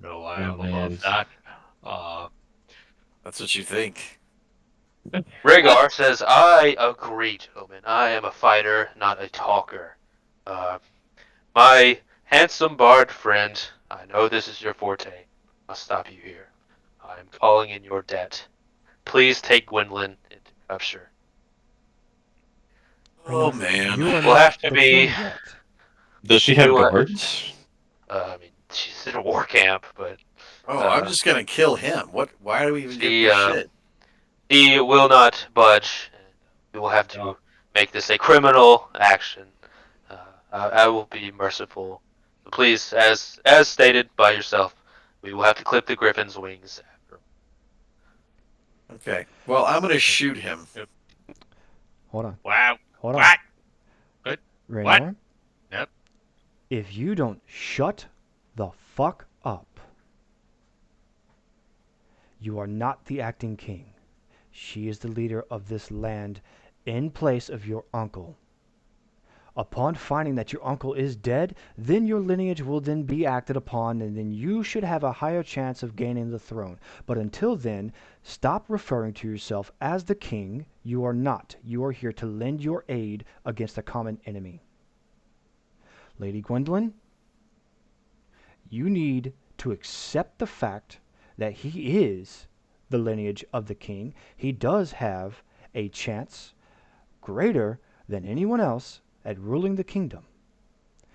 No, I Oh am above man. that. Uh, That's what you think. Rhaegar says, I agree, gentlemen. I am a fighter, not a talker. Uh, my handsome bard friend, I know this is your forte. Must stop you here. I am calling in your debt. Please take Gwendolyn into capture. Oh Raynor, man. you are We'll not have to the be. king yet. Does she We have will. guards? I mean, she's in a war camp, but Oh, I'm uh, just gonna kill him. What? Why do we even give him she a shit? he will not budge. And we will have no, to make this a criminal action. I will be merciful. But please, as stated by yourself, we will have to clip the griffin's wings after. Okay. Well, I'm gonna yep, shoot him. yep. Hold on. Wow. Hold on. What? What? What? Raynor, Yep. if you don't shut the fuck up, you are not the acting king. She is the leader of this land in place of your uncle. Upon finding that your uncle is dead, then your lineage will then be acted upon, and then you should have a higher chance of gaining the throne. But until then, stop referring to yourself as the king. You are not. You are here to lend your aid against a common enemy. Lady Gwendolyn, you need to accept the fact that he is the lineage of the king. He does have a chance greater than anyone else at ruling the kingdom.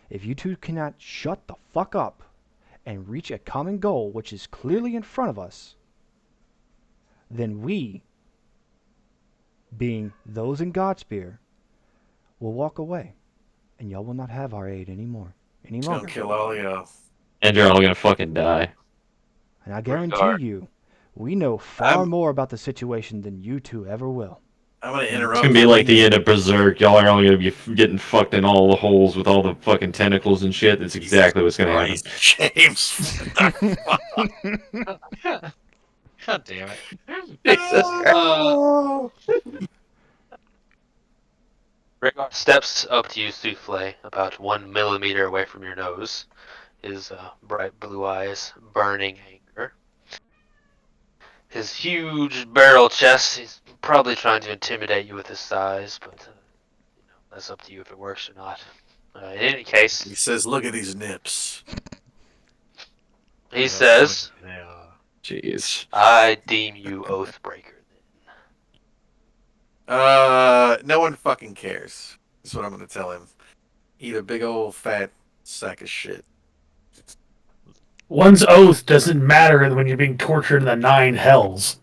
If you two cannot shut the fuck up and reach a common goal, which is clearly in front of us, then we, being those in Godspear, will walk away, and y'all will not have our aid anymore, any He's gonna longer. kill all y'all. And you're all gonna fucking die. And I guarantee Rhaegar, you, we know far I'm more about the situation than you two ever will. I'm gonna It's gonna interrupt be the like the meeting. end of Berserk. Y'all are all gonna be getting fucked in all the holes with all the fucking tentacles and shit. That's Jesus exactly what's gonna happen. Christ, James. God damn it. Jesus Christ. Oh. Rhaegar steps up to you, Souffle, about 1 millimeter away from your nose. His bright blue eyes burning anger. his huge barrel chest. He's probably trying to intimidate you with his size, but that's up to you if it works or not. In any case, He says, "Look at these nips." he How says, funny they are. Jeez. "I deem you Oathbreaker." No one fucking cares. That's what I'm gonna tell him. Eat a big old fat sack of shit. One's oath doesn't matter when you're being tortured in the nine hells.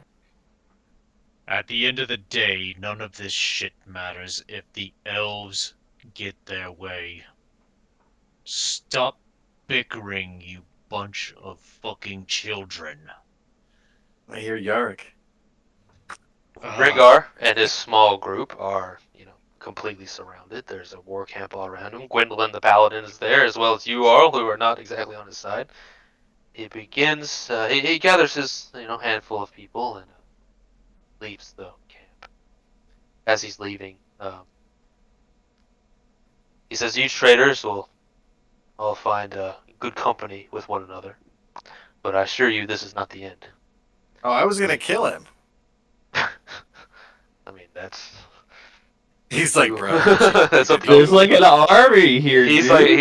At the end of the day, none of this shit matters if the elves get their way. Stop bickering, you bunch of fucking children. I hear Yarrick. Ugh. Rhaegar and his small group are, completely surrounded. There's a war camp all around him. Gwendolyn the Paladin is there, as well as you all, who are not exactly on his side. He begins. He gathers his, handful of people and leaves the camp. As he's leaving, he says, "You traitors will all find good company with one another, but I assure you, this is not the end." Oh, I was gonna kill him. I mean, that's He's like, you. bro, you That's up can to help There's you. me, like an buddy. army here, He's like dude.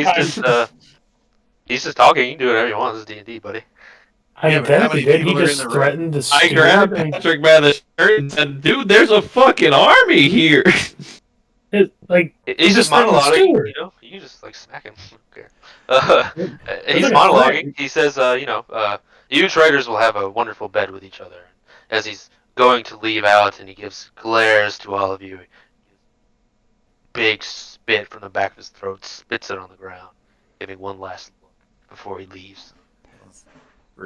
he's just talking. You can do whatever you want. This is D&D, buddy. I Yeah, mean, but how technically, many did he people are in the just room? threaten the I steward? grabbed I mean, Patrick by the shirt and said, "Dude, there's a fucking army here." he He's just just threatened the monologuing. steward. You can just like smack him. I don't care. Uh, It's he's like a threat. monologuing. He says, "You traitors will have a wonderful bed with each other." As he's going to leave out, and he gives glares to all of you. Big spit from the back of his throat, spits it on the ground, giving one last look before he leaves.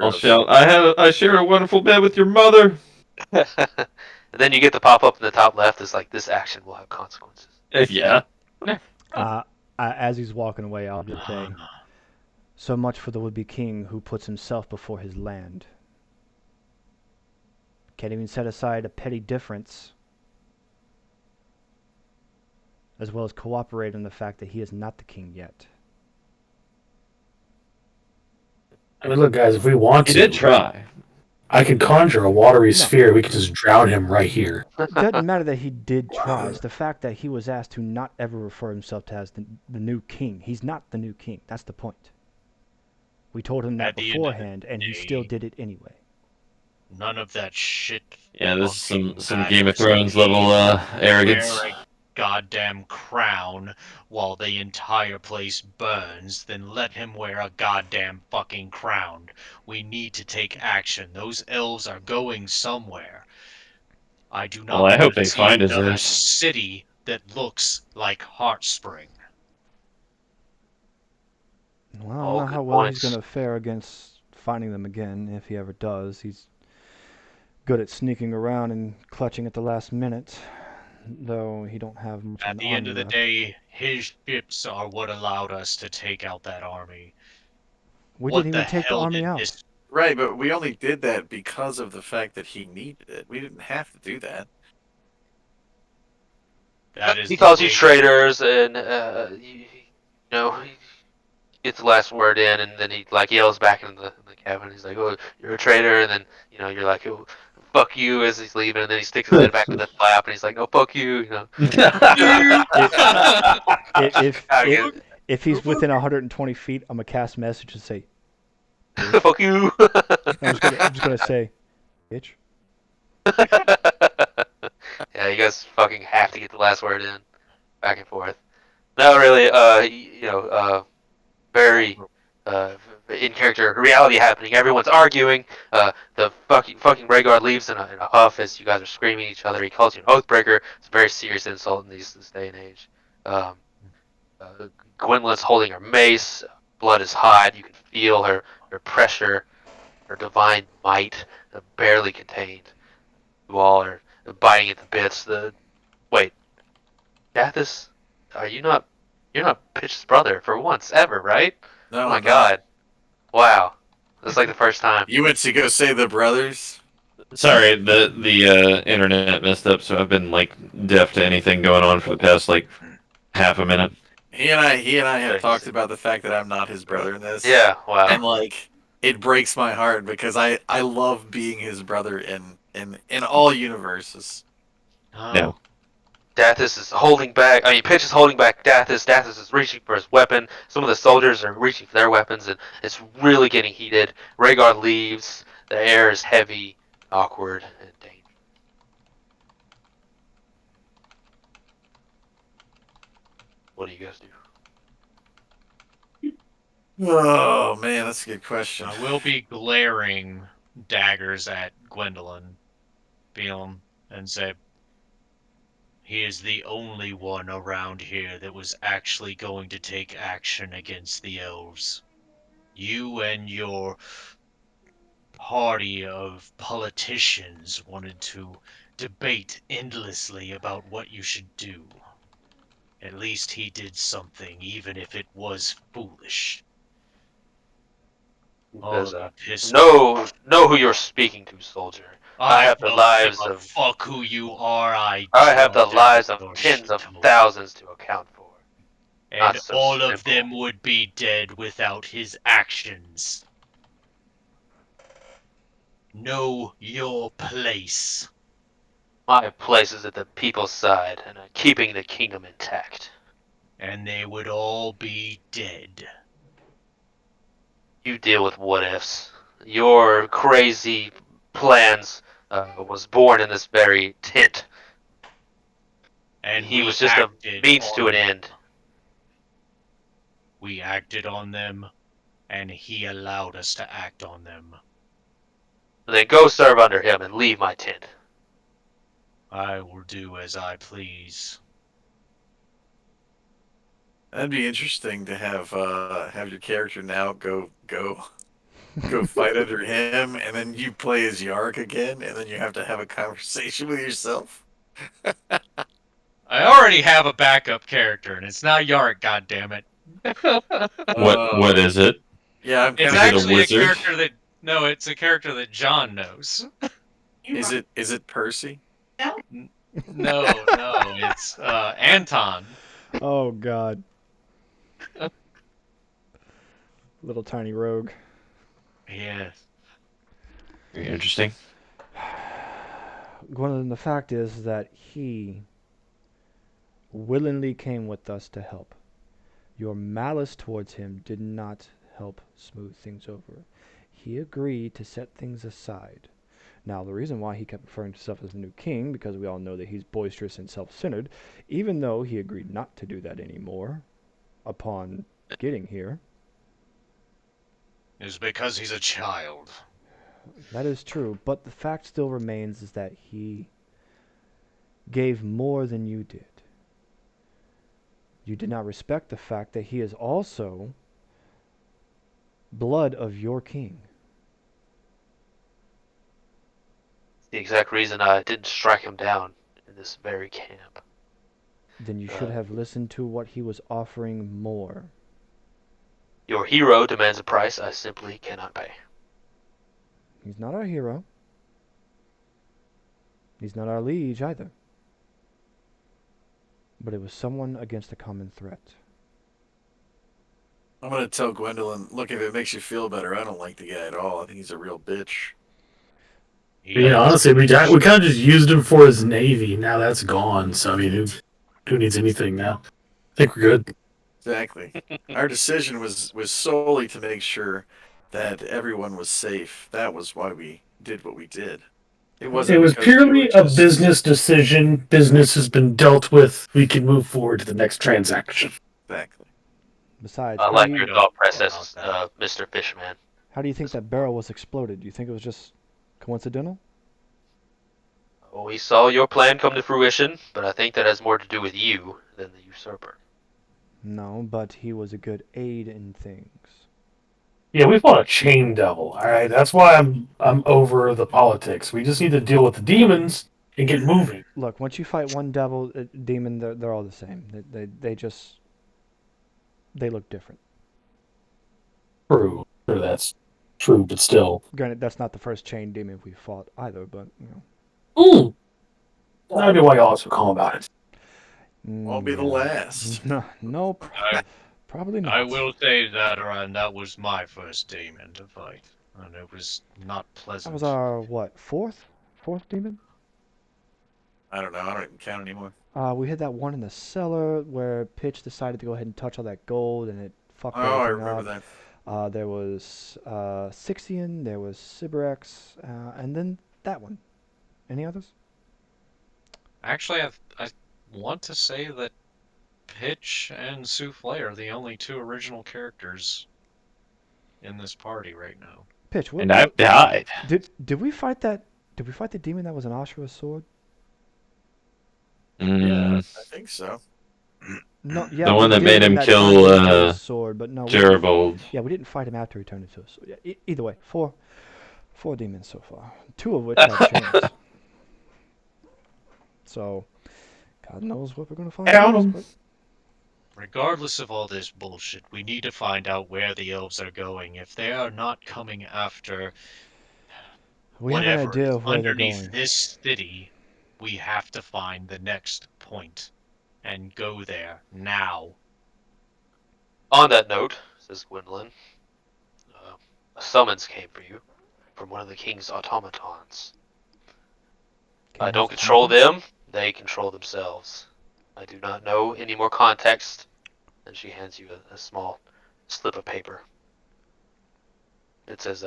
I'll Gross. shout, I share a wonderful bed with your mother. And then you get the pop up in the top left. It's like, this action will have consequences. Yeah. Uh, as he's walking away, I'll just say, so much for the would-be king who puts himself before his land. Can't even set aside a petty difference, as well as cooperate on the fact that he is not the king yet. I mean, look, guys, if we want He did to, try. I could conjure a watery No. sphere. We could just drown him right here. It doesn't matter that he did try. It's the fact that he was asked to not ever refer himself to as the new king. He's not the new king. That's the point. We told him that At the end of the beforehand, and he still day, did it anyway. none of that shit Yeah, this is fucking some Game of matters. Thrones He level arrogance. wear a goddamn crown while the entire place burns, then let him wear a goddamn fucking crown. We need to take action. Those elves are going somewhere. I do Well, not I want hope to they see find his another ass. city that looks like Heartspring. Well, I don't All know good how well he's points. going to fare against finding them again, if he ever does. He's good at sneaking around and clutching at the last minute, though he don't have much of At an the end army of the left. day, his ships are what allowed us to take out that army. We What didn't the even take the hell army did out. this? Right, but we only did that because of the fact that he needed it. We didn't have to do that. That is He the calls you way. traitors, and he gets the last word in, and then he like yells back in the cabin. He's like, "Oh, you're a traitor," and then you're like, "Oh, fuck you," as he's leaving, and then he sticks his head back in the flap, and he's like, "No, fuck you," It, if I if get if he's within 120 feet, I'm gonna cast message and say, it. "Bitch." Fuck you. I'm just gonna say, "Bitch." Yeah, you guys fucking have to get the last word in, back and forth. No, really, very uh, in character reality happening. Everyone's arguing. The fucking Rhaegar leaves in a huff as you guys are screaming at each other. He calls you an oathbreaker. It's a very serious insult in this day and age. Um, Gwendolyn's holding her mace. Blood is hot. You can feel her pressure, her divine might, barely contained. You all are biting at the bits. Wait, Dathis, are you not? You're not Pitch's brother for once ever, right? Oh No, my I'm not. god! Wow, that's like the first time. You went to go save the brothers? Sorry, the internet messed up, so I've been like deaf to anything going on for the past like half a minute. He and I have There, he's talked about the fact that I'm not his brother in this. yeah. And Wow. like it breaks my heart because I love being his brother in all universes. No. Oh, Dathis is holding back. I mean, Pitch is holding back Dathis. Dathis is reaching for his weapon. Some of the soldiers are reaching for their weapons, and it's really getting heated. Rhaegar leaves. The air is heavy, awkward, and dangerous. What do you guys do? Oh man, that's a good question. I will be glaring daggers at Gwendolyn, Beelum, and say, he is the only one around here that was actually going to take action against the elves. You and your party of politicians wanted to debate endlessly about what you should do. At least he did something, even if it was foolish. He All says, of you pissed me off. know who you're speaking to, soldier. I I have the don't give lives a of fuck who you are. I I have the don't have lives of your tens shit of to move. thousands to account for. Not And so all of simple. them would be dead without his actions. Know your place. My place is at the people's side, and keeping the kingdom intact. And they would all be dead. You deal with what ifs. Your crazy plans was born in this very tent. And He we was just a acted means to on an end. them. We acted on them, and he allowed us to act on them. Then go serve under him and leave my tent. I will do as I please. That'd be interesting to have your character now go fight under him, and then you play as Yark again, and then you have to have a conversation with yourself. I already have a backup character, and it's not Yark, goddammit. What Oh, is it? yeah, I'm It's kind of Is it a getting. actually a wizard? character that no, it's a character that John knows. Is it Percy? No, no, it's Anton. Oh God, little tiny rogue. Yes. Very interesting. Gwendolyn, the fact is that he willingly came with us to help. Your malice towards him did not help smooth things over. He agreed to set things aside. Now, the reason why he kept referring to himself as the new king, because we all know that he's boisterous and self-centered, even though he agreed not to do that anymore upon getting here. Is because he's a child. That is true, but the fact still remains is that he gave more than you did. You did not respect the fact that he is also blood of your king. It's the exact reason I didn't strike him down in this very camp. Then you should Uh, have listened to what he was offering more. your hero demands a price I simply cannot pay. He's not our hero. He's not our liege either. But it was someone against a common threat. I'm gonna tell Gwendolyn, look, if it makes you feel better, I don't like the guy at all. I think he's a real bitch. I He mean, is. honestly, we kind of just used him for his navy. Now that's gone. So I mean, who needs anything now? I think we're good. Exactly. Our decision was solely to make sure that everyone was safe. That was why we did what we did. It It wasn't was because we were purely a just business decision. Business has been dealt with. We can move forward to the next transaction. exactly. Besides, I how do like I your you don't thought know about process, that. Mr. Fishman. how do you think that barrel was exploded? Do you think it was just coincidental? We saw your plan come to fruition, but I think that has more to do with you than the usurper. No, but he was a good aid in things. Yeah, we fought a chain devil. All right, that's why I'm over the politics. We just need to deal with the demons and get moving. Look, once you fight one devil, demon, they're all the same. They just they look different. True, sure, that's true, but still. Granted, that's not the first chain demon we fought either, but you know. Mm, that'd be why y'all are so calm about it. Won't be the Yeah. last. No, nope. I Probably I not. will say that, Ryan, that was my first demon to fight, and it was not That was pleasant. our what? Fourth demon. I don't know. I don't even count anymore. We had that one in the cellar where Pitch decided to go ahead and touch all that gold, and it fucked Oh, I everything remember up. that. There was Sixian, there was Sybarex, and then that one. Any others? Actually, I want to say that Pitch and Souffle are the only two original characters in this party right now. Pitch, And I've died. did we fight that? Did we fight the demon that was an Ashura's sword? Yeah, Mm, I think so. No, yeah, the the one that made demon him that turned kill into a sword, but no, we didn't. Jeribold. Yeah, we didn't fight him after he turned into a sword. Yeah, either way, four demons so far, two of which had chains. So God knows what we're gonna find Count next, 'em. but Regardless of all this bullshit, we need to find out where the elves are going. If they are not coming after we have an whatever idea is of where they're underneath going. this city, we have to find the next point and go there now. On that note, says Gwendolyn, uh, a summons came for you from one of the king's automatons. I King don't has control automatons. them, they control themselves. I do not know any more context. And she hands you a small slip of paper. It says,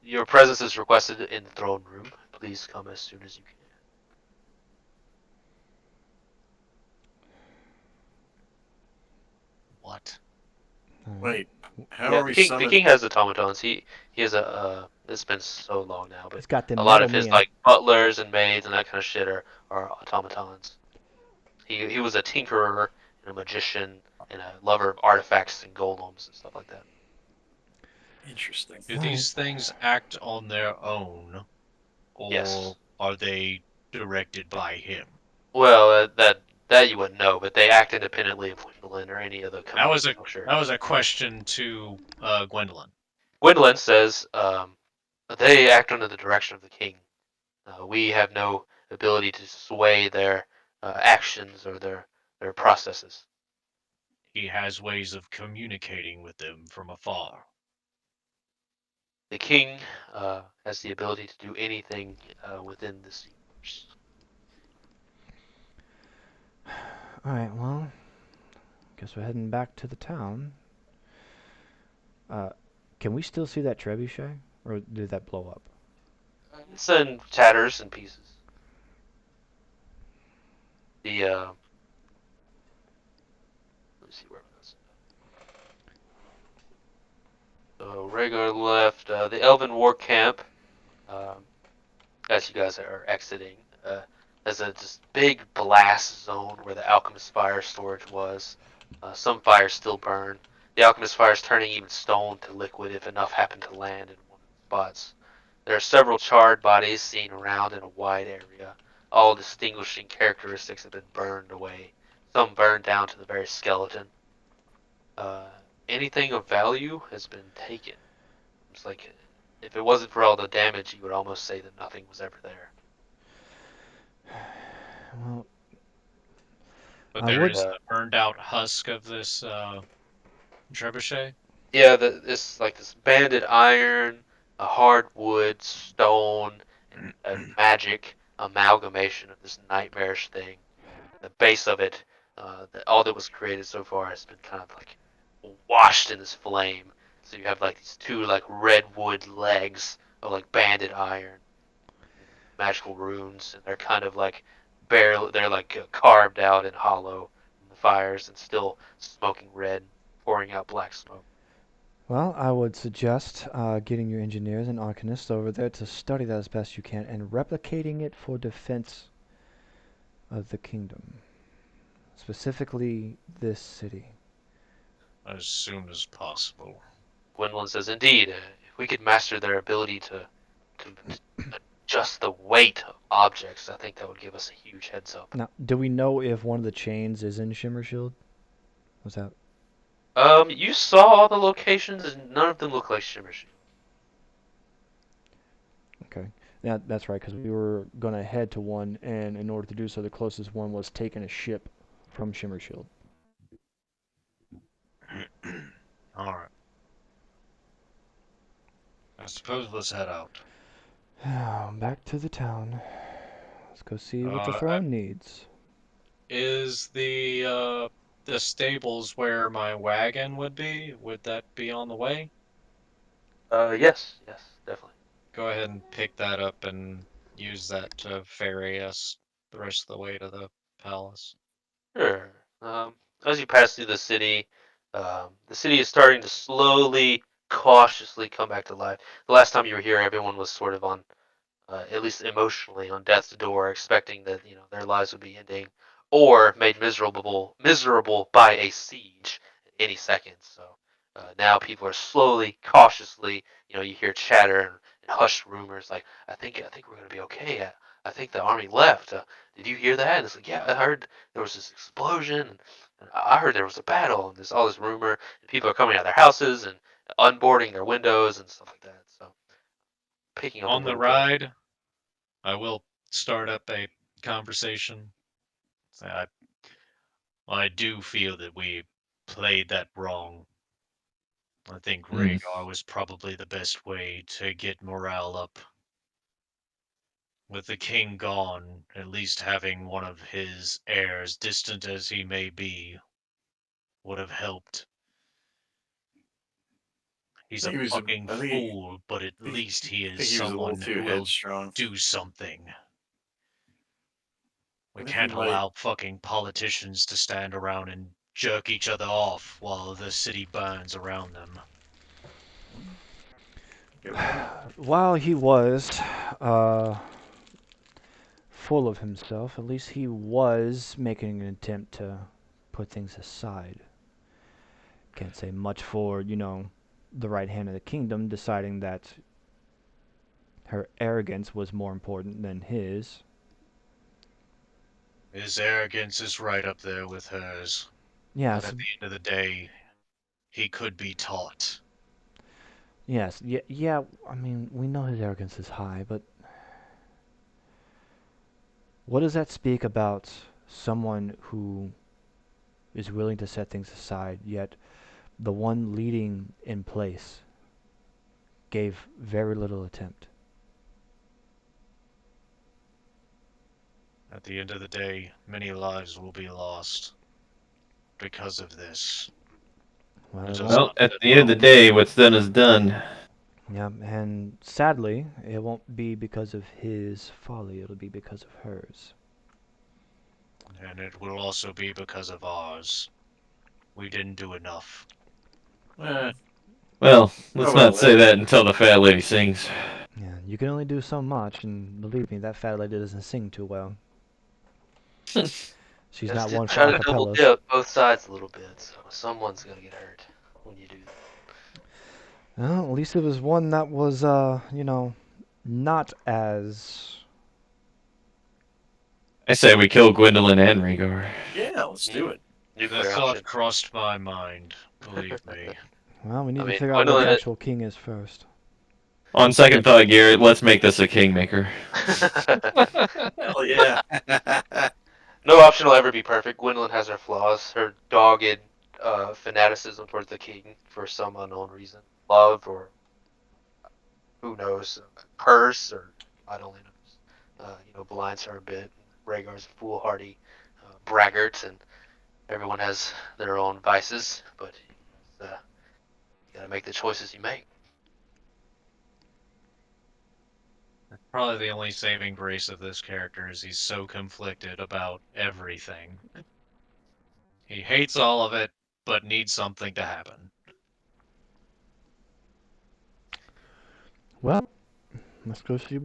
your presence is requested in the throne room. Please come as soon as you can. What? All right. Wait, how Yeah, are the we king. The summoned? king has automatons. He has a. It's been so long now, but He's got a them lot metal of his men. like butlers and maids and that kind of shit are automatons. He was a tinkerer and a magician and a lover of artifacts and golems and stuff like that. Interesting. Do All right. these things act on their own, or Yes. are they directed by him? Well, that you wouldn't know, but they act independently of Gwendolyn or any other That command was a structure. that was a question to Gwendolyn. Gwendolyn says they act under the direction of the king. We have no ability to sway their actions or their processes. He has ways of communicating with them from afar. The king has the ability to do anything within this universe. All right. Well, guess we're heading back to the town. Uh, can we still see that trebuchet, or did that blow up? It's in tatters and pieces. The let me see where it was. So Rhaegar left the Elven War Camp. Um, as you guys are exiting, there's a just big blast zone where the alchemist fire storage was. Some fires still burn. The alchemist fire is turning even stone to liquid if enough happen to land in one of the spots. There are several charred bodies seen around in a wide area. All distinguishing characteristics have been burned away. Some burned down to the very skeleton. Uh, Anything of value has been taken. It's like if it wasn't for all the damage, you would almost say that nothing was ever there. Well, But I there would. is the burned out husk of this trebuchet. Yeah, this like this banded iron, a hard wood, stone, and magic amalgamation of this nightmarish thing. The base of it, all that was created so far has been kind of like washed in this flame. So you have like these two like redwood legs of like banded iron and magical runes, and they're kind of like barely they're like carved out and hollow from the fires and still smoking red, pouring out black smoke. Well, I would suggest getting your engineers and arcanists over there to study that as best you can and replicating it for defense of the kingdom, specifically this city. As soon as possible. Gwendolyn says, "Indeed, if we could master their ability to adjust the weight of objects, I think that would give us a huge heads up." Now, do we know if one of the chains is in Shimmershield? Was that You saw all the locations, and none of them look like Shimmershield. okay? Yeah, that's right, because we were gonna head to one, and in order to do so, the closest one was taking a ship from Shimmershield. All right. I suppose let's head out. Back to the town. Let's go see what the Uh, throne needs. is the stables where my wagon would be? Would that be on the way? Yes, yes, definitely. Go ahead and pick that up and use that to ferry us the rest of the way to the palace. Sure. As you pass through the city is starting to slowly, cautiously come back to life. The last time you were here, everyone was sort of on at least emotionally, on death's door, expecting that their lives would be ending, or made miserable by a siege at any second. So now people are slowly, cautiously, you hear chatter and hushed rumors like, I think we're gonna be okay. I think the army left. Did you hear that? And it's like, yeah, I heard there was this explosion, and I heard there was a battle, and there's all this rumor, and people are coming out of their houses and unboarding their windows and stuff like that. So picking up a On the little bit. ride, I will start up a conversation. Say, I do feel that we played that wrong. I think Hmm. Rhaegar was probably the best way to get morale up. With the king gone, at least having one of his heirs, distant as he may be, would have helped. He's I a think he was. fucking I think he. fool, but at least he I is think he was a little someone too who will headstrong. do something. We I think he can't might. allow fucking politicians to stand around and jerk each other off while the city burns around them. Good point. While he was uh, full of himself, at least he was making an attempt to put things aside. Can't say much for, the right hand of the kingdom deciding that her arrogance was more important than his. His arrogance is right up there with hers, but Yes, at the end of the day, he could be taught. yes, yeah, yeah. I mean, we know his arrogance is high, but what does that speak about someone who is willing to set things aside, yet the one leading in place gave very little attempt? At the end of the day, many lives will be lost because of this. Well, It it does won't. Well, not at sit the end of the well. day, what's done is done. Yeah, and sadly, it won't be because of his folly. It'll be because of hers. And it will also be because of ours. We didn't do enough. Eh, Well, I don't let's know not about say that. that until the fat lady sings. Yeah, you can only do so much, and believe me, that fat lady doesn't sing too well. She's Just not to one for try to double acapellas. dip both sides a little bit, so someone's gonna get hurt when you do that. Well, at least it was one that was, not as. I say we kill Gwendolyn and Rhaegar. Yeah, let's do it. The Nuclear thought option. crossed my mind, believe me. Well, we need I to mean, figure out where the Gwendolyn. actual king is first. On second thought, Garrett, let's make this a kingmaker. Hell yeah. No option will ever be perfect. Gwendolyn has her flaws. Her dogged fanaticism towards the king for some unknown reason, love or who knows, curse or God only knows. Blinds her a bit. Rhaegar's a foolhardy braggart, and everyone has their own vices, but you gotta make the choices you make. Probably the only saving grace of this character is he's so conflicted about everything. He hates all of it, but needs something to happen. Well, let's go see.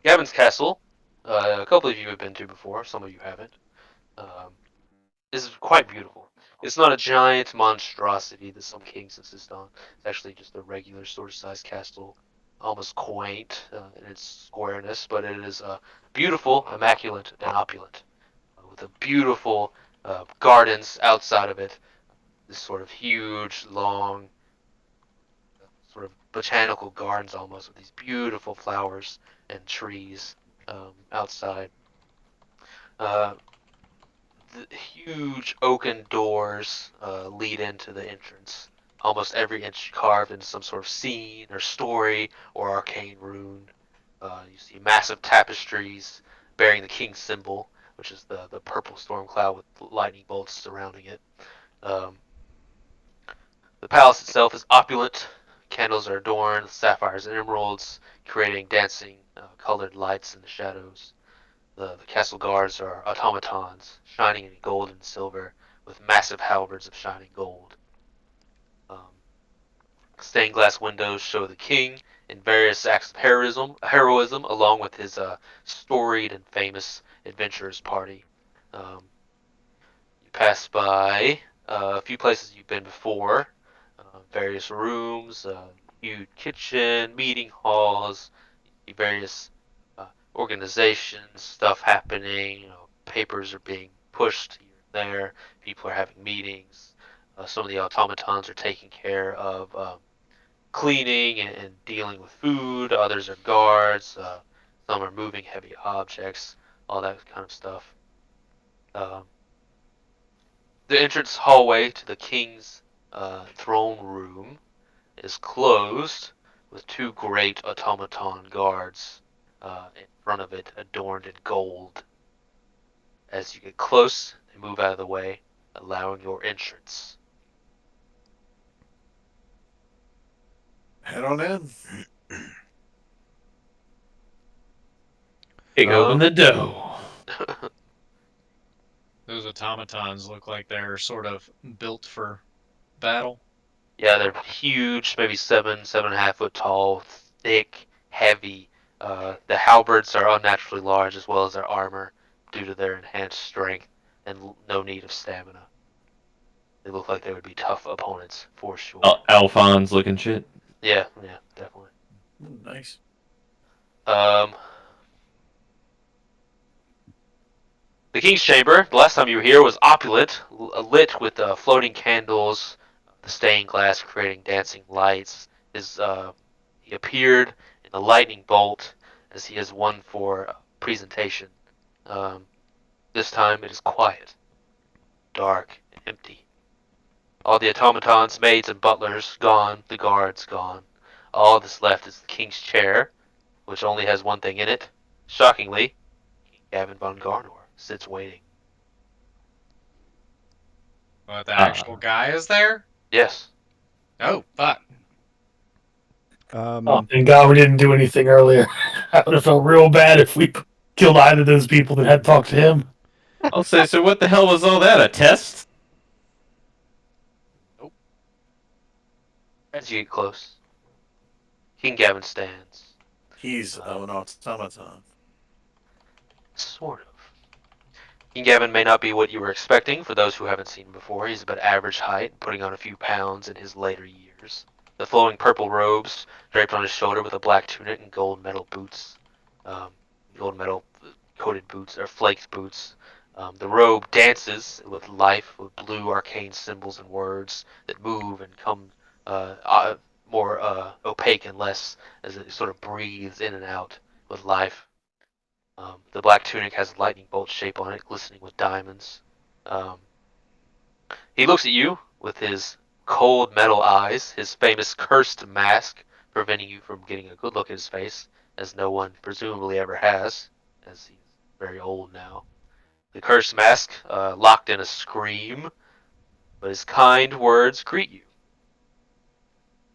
Gavin's Castle. A couple of you have been to before. Some of you haven't. Um, is quite beautiful. It's not a giant monstrosity that some kings insist on. It's actually just a regular sort of sized castle, almost quaint in its squareness, but it is beautiful, immaculate, and opulent, with a beautiful gardens outside of it. This sort of huge, long, sort of botanical gardens almost, with these beautiful flowers and trees outside. Uh, The huge oaken doors lead into the entrance, almost every inch carved into some sort of scene or story or arcane rune. You see massive tapestries bearing the king's symbol, which is the purple storm cloud with lightning bolts surrounding it. Um, the palace itself is opulent. Candles are adorned with sapphires and emeralds, creating dancing colored lights in the shadows. The castle guards are automatons, shining in gold and silver, with massive halberds of shining gold. Um, Stained glass windows show the king in various acts of heroism along with his storied and famous adventurers party. Um, you pass by a few places you've been before, various rooms, huge kitchen, meeting halls, various organizations, stuff happening. Papers are being pushed here and there. People are having meetings. Some of the automatons are taking care of cleaning and dealing with food. Others are guards. Some are moving heavy objects. All that kind of stuff. Um, the entrance hallway to the king's throne room is closed with two great automaton guards in front of it, adorned in gold. As you get close, they move out of the way, allowing your entrance. Head on in. Kick open the dough. Those automatons look like they're sort of built for battle. Yeah, they're huge, maybe 7.5 foot tall, thick, heavy. The halberds are unnaturally large as well as their armor due to their enhanced strength and no need of stamina. They look like they would be tough opponents for sure. Alphonse looking shit. Yeah, yeah, definitely. Nice. Um, the King's Chamber, the last time you were here, was opulent, lit with floating candles, the stained glass creating dancing lights. He appeared in a lightning bolt as he has one for presentation. Um, this time it is quiet, dark, and empty. All the automatons, maids, and butlers gone, the guards gone. All that's left is the king's chair, which only has one thing in it. Shockingly, King Gavin von Garnor sits waiting. But the actual Uh, guy is there? Yes. Oh, fuck. Oh, Um, thank God we didn't do anything earlier. I would have felt real bad if we killed either of those people that had talked to him. I'll say, so what the hell was all that? A test? Nope. As you get close, King Gavin stands. He's Uh, an automaton. sort of. King Gavin may not be what you were expecting for those who haven't seen him before. He's about average height, putting on a few pounds in his later years. The flowing purple robes draped on his shoulder with a black tunic and gold metal boots. Um, Gold metal coated boots, or flaked boots. The robe dances with life, with blue arcane symbols and words that move and come more opaque and less as it sort of breathes in and out with life. The black tunic has a lightning bolt shape on it, glistening with diamonds. Um, he looks at you with his cold metal eyes, his famous cursed mask preventing you from getting a good look at his face, as no one presumably ever has, as he's very old now. The cursed mask locked in a scream, but his kind words greet you.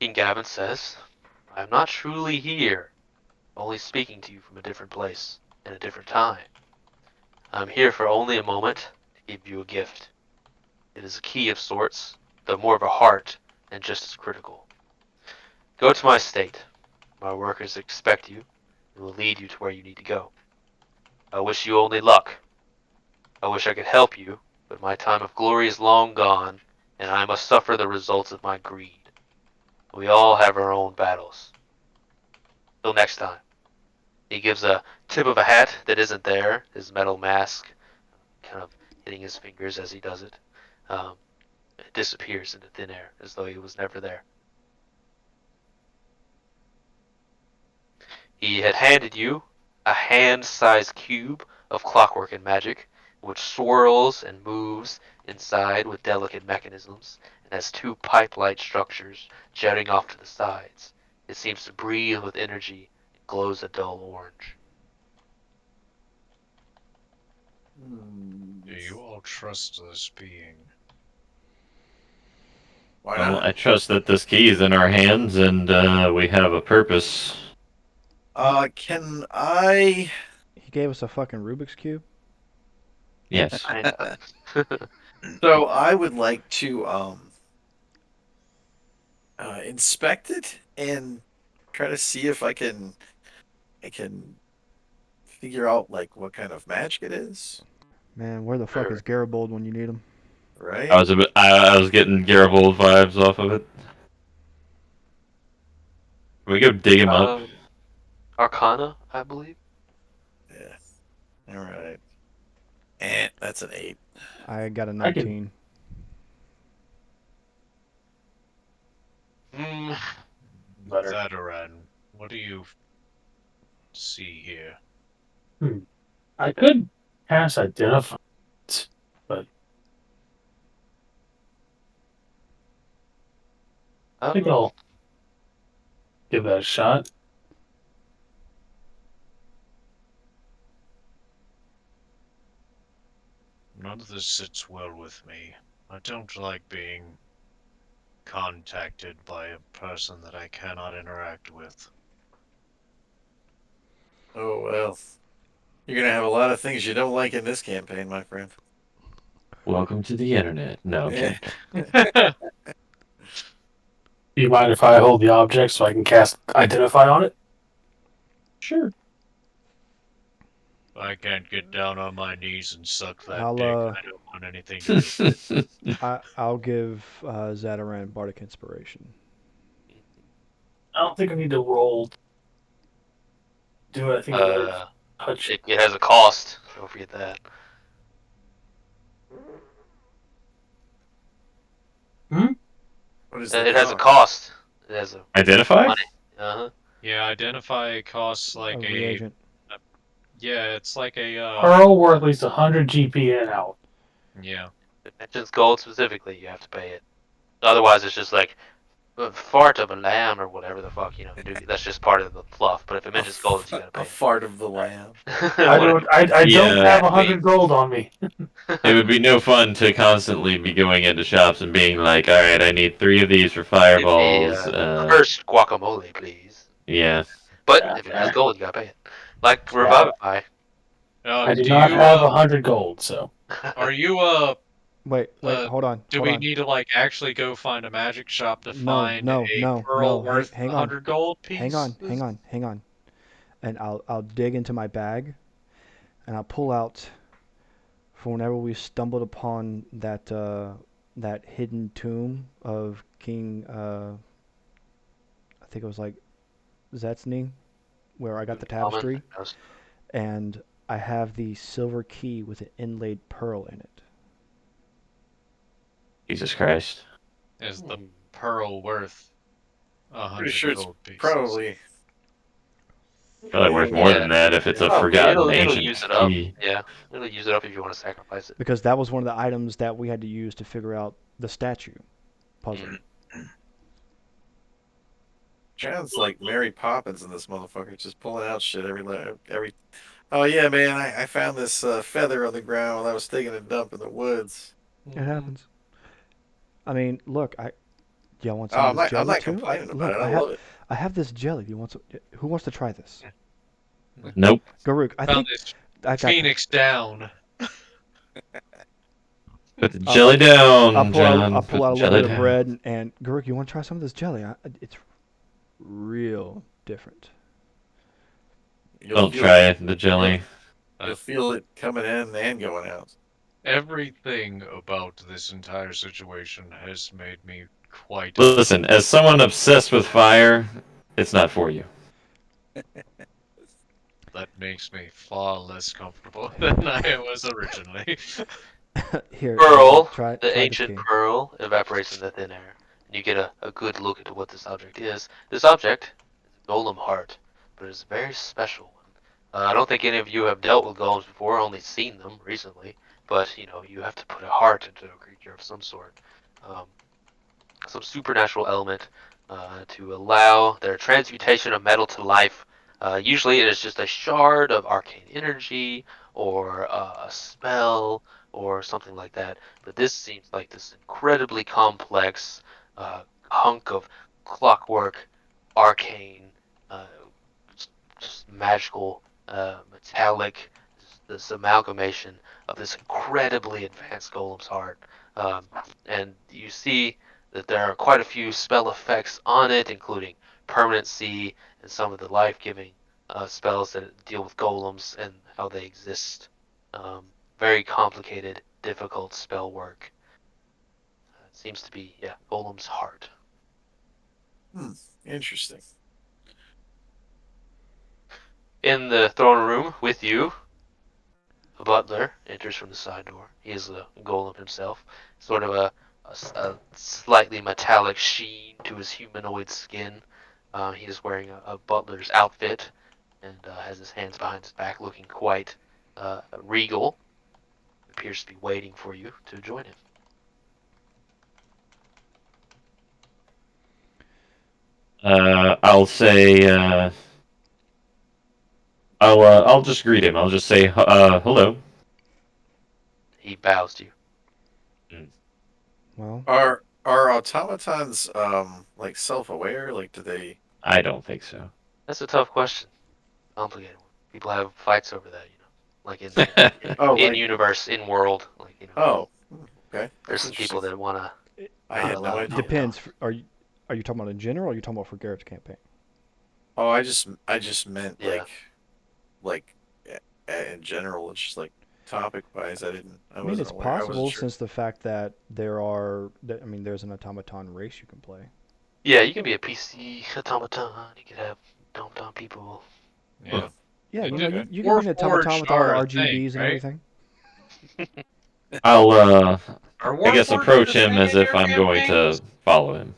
King Gavin says, I am not truly here, only speaking to you from a different place and a different time. I am here for only a moment to give you a gift. It is a key of sorts, though more of a heart and just as critical. Go to my estate. My workers expect you and will lead you to where you need to go. I wish you only luck. I wish I could help you, but my time of glory is long gone, and I must suffer the results of my greed. We all have our own battles. Till next time. He gives a tip of a hat that isn't there, his metal mask kind of hitting his fingers as he does it. Um, it disappears into thin air as though he was never there. He had handed you a hand-sized cube of clockwork and magic, which swirls and moves inside with delicate mechanisms and has two pipe-like structures jutting off to the sides. It seems to breathe with energy and glows a dull orange. Do you all trust this being? Why Well, not? I trust that this key is in our hands and we have a purpose. Can I? He gave us a fucking Rubik's cube. Yes. Kinda. So I would like to inspect it and try to see if I can figure out like what kind of magic it is. Man, where the fuck Sure. is Garibold when you need him? Right? I was getting Garibaldi vibes off of it. Can we go dig him up? Arcana, I believe. Yeah. All right. That's an 8. I got a I can 19. Mm, better. Zadaran, what do you see here? I could cast identify, but I think Um, I'll give that a shot. None of this sits well with me. I don't like being contacted by a person that I cannot interact with. Oh well. You're gonna have a lot of things you don't like in this campaign, my friend. Welcome to the internet. No, I'm Yeah. kidding. Do you mind if I hold the object so I can cast identify on it? Sure. I can't get down on my knees and suck that I'll dick. uh I don't want anything to do with it. I'll give Zadaran Bardic Inspiration. I don't think I need to roll to do it. I think I gotta uh, touch it. it has a cost. Don't forget that. What is the It has a cost? cost. It has a Identify? money. Uh-huh. Yeah, identify costs A like reagent. yeah, it's like Pearl worth at least 100 GP in and out. yeah. If it mentions gold specifically, you have to pay it. Otherwise, it's just like fart of a lamb or whatever the fuck, dude. That's just part of the fluff. But if it mentions gold, you gotta A pay fart of the lamb. it. I don't. I don't Yeah. have Exactly. 100 gold on me. It would be no fun to constantly be going into shops and being like, all right, I need 3 of these for Give me fireballs. cursed guacamole, please. Yeah. But Yeah, if it has gold, you gotta pay it. Like yeah. Revivify. I do Do not you have 100 gold, so are you Wait, hold on, do hold we on. need to like actually go find a magic shop to No, find no, a no, pearl no. Hang, worth hang on, 100 gold hang on, pieces? hang on, hang on. And I'll dig into my bag, and I'll pull out for whenever we stumbled upon that hidden tomb of King I think it was like Zetzny, where I got the Common. tapestry, and I have the silver key with an inlaid pearl in it. Jesus Christ. Is the pearl worth Pretty 100 sure it's gold pieces? probably Probably worth more Yeah, than that if it's a probably. forgotten It'll use ancient it up. key. Yeah, it'll use it up if you want to sacrifice it. Because that was one of the items that we had to use to figure out the statue puzzle. sounds like Mary Poppins in this motherfucker, just pulling out shit every. Oh yeah, man, I found this feather on the ground while I was taking a dump in the woods. It happens. I mean, look, y'all want some Oh, of I'm this not. I'm jelly not too? complaining about Look, it. I love it. I have this jelly. Do you want some? Who wants to try this? Nope. Garuk, I Found think this I got this. phoenix down. Put the I'll, jelly down, I'll John. pull Put out the a little jelly bit of down. bread and Garuk, you want to try some of this jelly? It's real different. You'll Don't feel it. try the You'll jelly. you'll feel it coming in and going out. Everything about this entire situation has made me quite Listen, as someone obsessed with fire, it's not for you. that makes me far less comfortable than I was originally. Here, Pearl, the try this ancient key. pearl, evaporates in the thin air, and you get a good look into what this object is. This object is a golem heart, but it's a very special one. I don't think any of you have dealt with golems before, only seen them recently. but you have to put a heart into a creature of some sort, um, some supernatural element to allow their transmutation of metal to life. Usually, it is just a shard of arcane energy or a spell or something like that. But this seems like this incredibly complex hunk of clockwork, arcane, uh, just magical, metallic, this amalgamation of this incredibly advanced golem's heart. Um, and you see that there are quite a few spell effects on it, including permanency and some of the life-giving spells that deal with golems and how they exist. Um, Very complicated, difficult spell work. It seems to be, yeah, golem's heart. Hmm. Interesting. In the throne room with you, a butler enters from the side door. He is the golem himself, sort of a slightly metallic sheen to his humanoid skin. He is wearing a butler's outfit and has his hands behind his back, looking quite regal. Appears to be waiting for you to join him. I'll say. I'll just greet him. I'll just say, hello. He bows to you. Mm, Well, Are automatons like self-aware? Like, do they? I don't think so. That's a tough question, complicated one. People have fights over that, like Oh, in like universe, in world, oh, okay, there's that's some interesting. people that wanna it I not had no allow you to idea. know. depends. Are you talking about in general, or are you talking about for Garrett's campaign? Oh, I just meant Yeah, like in general. It's just like topic wise. I I mean, wasn't it's aware. I wasn't possible sure. since the fact that there are. I mean, there's an automaton race you can play. yeah. You can be a PC automaton. You could have automaton people. Yeah. Yeah, The, you can be an automaton Warforged with all the are a thing, RGBs and right? everything. I'll, Are I guess Warforged a approach him thing as in if your I'm going campaigns? to follow him.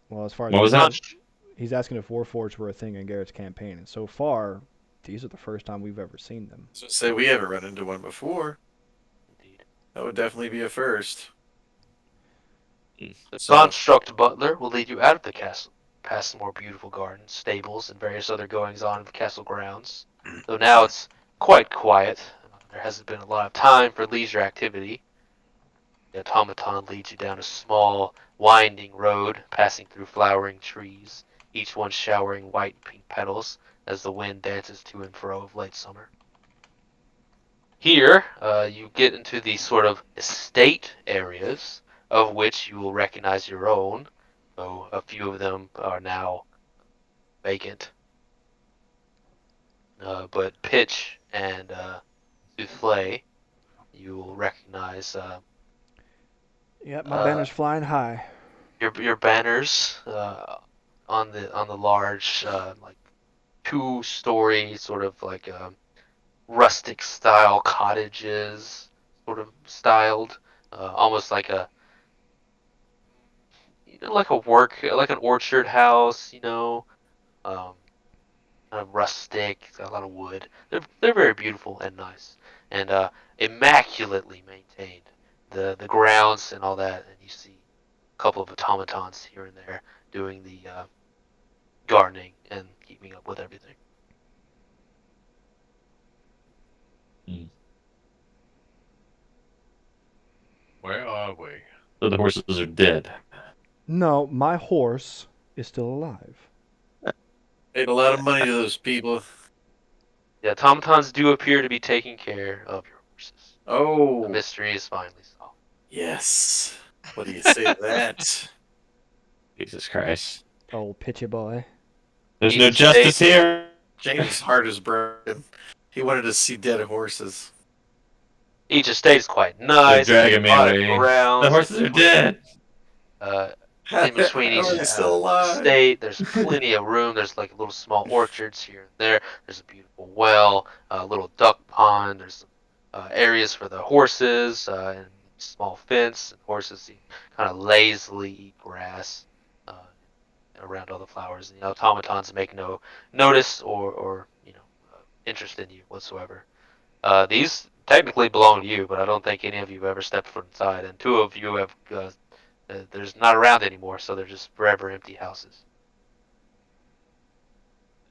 Well, as far as What I was I'm not that? know, sh- he's asking if Warforged were a thing in Garrett's campaign, and so far, these are the first time we've ever seen them. So say we haven't run into one before. Indeed. That would definitely be a first. Mm, The So construct butler will lead you out of the castle, past some more beautiful gardens, stables, and various other goings on of the castle grounds. Though now it's quite quiet. There hasn't been a lot of time for leisure activity. The automaton leads you down a small, winding road, passing through flowering trees, each one showering white and pink petals as the wind dances to and fro of late summer. Here, you get into the sort of estate areas, of which you will recognize your own, though a few of them are now vacant. But Pitch and Souffle, you will recognize Yep, my uh, banner's flying high. your banners on the large like 2-story sort of like rustic style cottages, sort of styled, almost like a like a like an orchard house, um, kind of rustic. It's got a lot of wood. They're very beautiful and nice, and immaculately maintained. The grounds and all that, and you see a couple of automatons here and there doing the gardening and keeping up with everything. mm. Where are we? So the horses are dead. No, my horse is still alive. paid a lot of money to those people. The automatons do appear to be taking care of your horses. The Oh mystery is finally solved. yes. What do you say to that? Jesus Christ. Oh, pitchy boy. There's Each no estate justice here. James's heart is broken. He wanted to see dead horses. each estate is quite They're nice. There's dragging a me lot of away. The grounds in horses are between. dead. Uh, How in between each are they still alive? estate, there's plenty of room. There's like little small orchards here and there. There's a beautiful well, a little duck pond. There's some areas for the horses and small fence. And horses kind of lazily eat grass uh, around all the flowers. And the automatons make no notice or interest in you whatsoever. These technically belong to you, but I don't think any of you have ever stepped foot inside, and 2 of you have there's not around anymore, so they're just forever empty houses.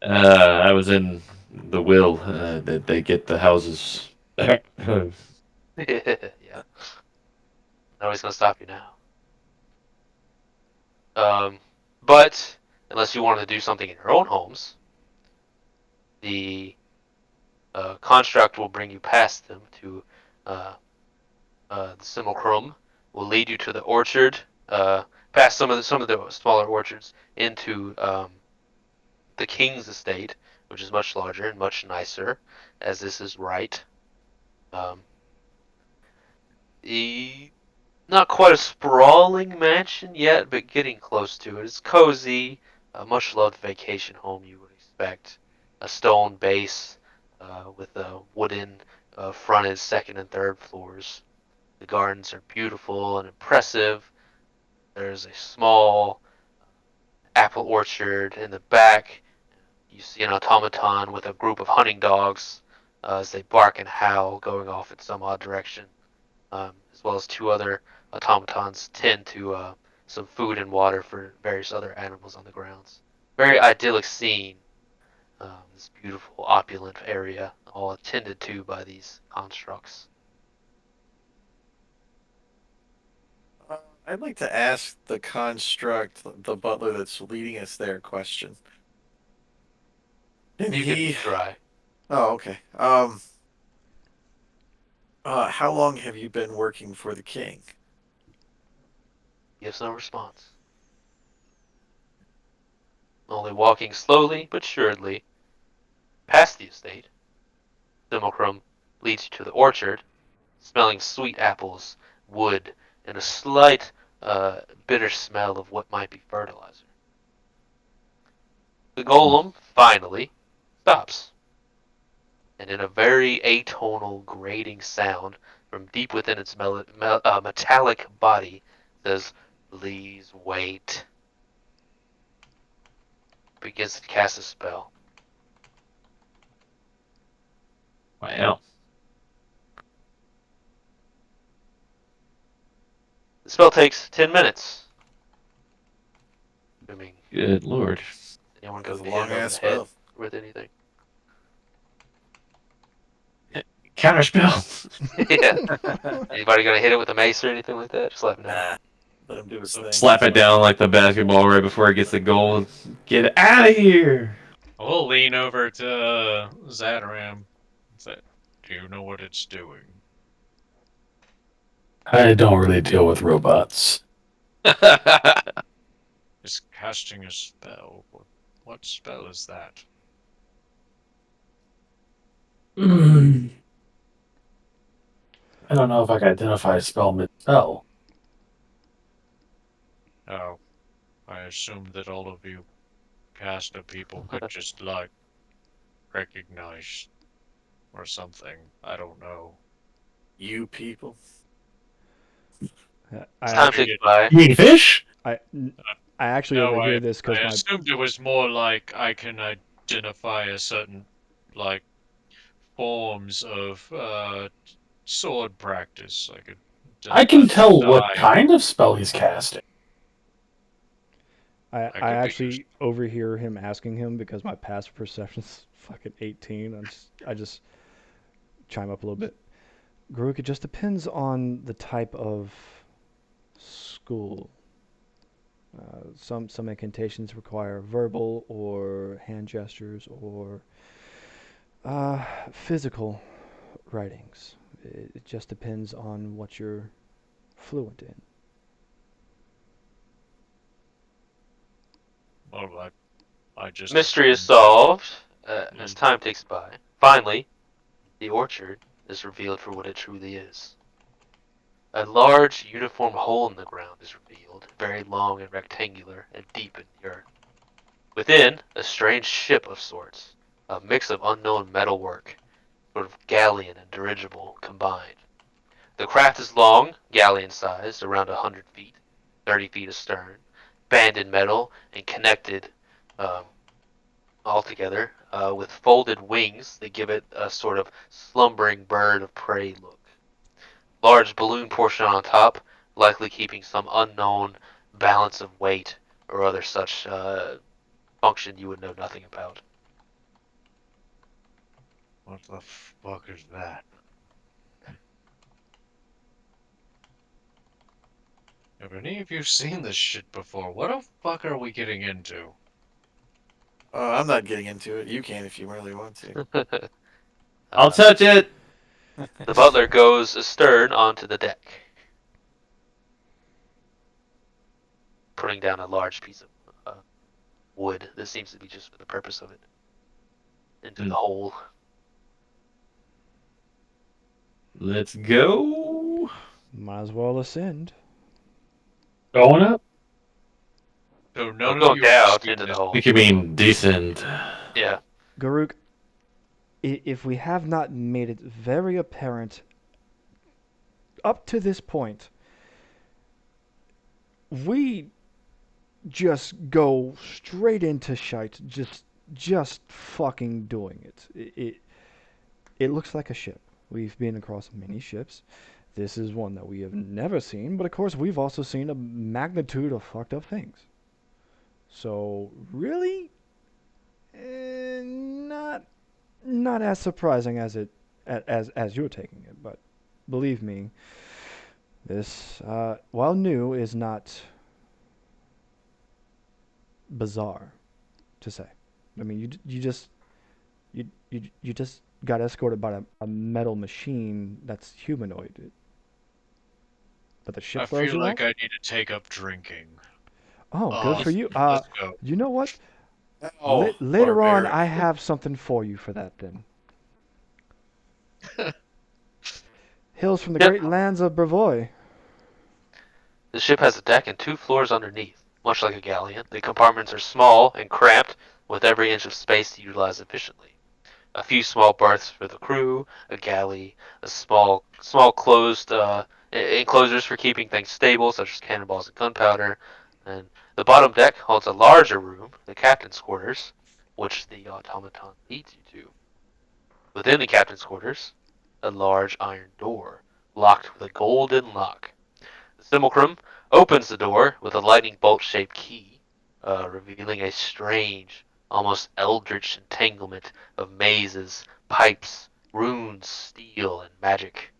I was in the will that they get the houses. Yeah, nobody's gonna stop you now. But unless you want to do something in your own homes, the construct will bring you past them to uh, the simulacrum. Will lead you to the orchard, past some of the smaller orchards, into the king's estate, which is much larger and much nicer, as this is right. Um, the Not quite a sprawling mansion yet, but getting close to it. It's cozy, a much loved vacation home you would expect. A stone base with a wooden fronted second and third floors. The gardens are beautiful and impressive. There's a small apple orchard in the back. You see an automaton with a group of hunting dogs as they bark and howl, going off in some odd direction, as well as 2 other automatons tend to some food and water for various other animals on the grounds. Very idyllic scene. This beautiful, opulent area, all attended to by these constructs. I'd like to ask the construct, the butler that's leading us there, a question. Didn't You can he? try. Oh, okay. How long have you been working for the king? Gives no response. Only walking slowly but surely past the estate. Simulacrum leads you to the orchard, smelling sweet apples, wood, and a slight bitter smell of what might be fertilizer. The golem finally stops, and in a very atonal, grating sound from deep within its metallic body, says, "Please wait." Begins to cast a spell. Wow. The spell takes 10 minutes. Assuming Good lord. anyone That's go a hit long it over ass the head spell. with anything. Counterspell. Yeah. Anybody gonna hit it with a mace or anything like that? Just let me know. Nah, let him do his thing. Slap it down like the basketball right before it gets the goal. Get out of here. We'll lean over to Zadaram and say, "Do you know what it's doing?" I don't really deal with robots. It's casting a spell. What spell is that? Mm, I don't know if I can identify a spell mid-spell. Oh, I assumed that all of you caster people could just, like, recognize or something. I don't know. You people. I Time actually, ticks by. You mean fish? I, I actually No, I overhear this because I my assumed it was more like I can identify a certain, like, forms of sword practice. I could I identify can the tell what style. kind of spell he's casting. I I could be actually overhear him asking him because my passive perception's fucking 18. I just chime up a little bit. Garuk, it just depends on the type of school. Some incantations require verbal or hand gestures or physical writings. It just depends on what you're fluent in. well, I just Mystery is assumed. solved as Mm, time ticks by. Finally, the orchard is revealed for what it truly is. A large, uniform hole in the ground is revealed, very long and rectangular and deep in the earth. Within, a strange ship of sorts, a mix of unknown metalwork, sort of galleon and dirigible combined. The craft is long, galleon-sized, around 100 feet, 30 feet astern, banded metal and connected um, all together with folded wings that give it a sort of slumbering bird of prey look. Large balloon portion on top, likely keeping some unknown balance of weight or other such function you would know nothing about. What the fuck is that? Have any of you seen this shit before? What the fuck are we getting into? I'm not getting into it. You can if you really want to. I'll touch it. The butler goes astern onto the deck, putting down a large piece of wood. This seems to be just for the purpose of it. Into the hole. Let's go. Might as well ascend. Going up? So Oh, none of going you have down seen into the this hole. We could mean decent. Yeah. Garuk, if we have not made it very apparent up to this point, we just go straight into shite, just fucking doing it. It looks like a ship. We've been across many ships. This is one that we have never seen, but of course we've also seen a magnitude of fucked up things. So really, not as surprising as as you're taking it, but believe me, this while new is not bizarre to say. I mean, you just got escorted by a metal machine that's humanoid. But the I ship throws feel you like off? I need to take up drinking. Oh, good for you. Let's go. You know what? Oh, Later on, barbaric. I have something for you for that then. Hails from the Yep. great lands of Brevoy. The ship has a deck and 2 floors underneath, much like a galleon. The compartments are small and cramped, with every inch of space to utilize efficiently. A few small berths for the crew, a galley, a small closed enclosures for keeping things stable, such as cannonballs and gunpowder. And the bottom deck holds a larger room, the captain's quarters, which the automaton leads you to. Within the captain's quarters, a large iron door, locked with a golden lock. The simulacrum opens the door with a lightning bolt-shaped key, revealing a strange, almost eldritch entanglement of mazes, pipes, runes, steel, and magic.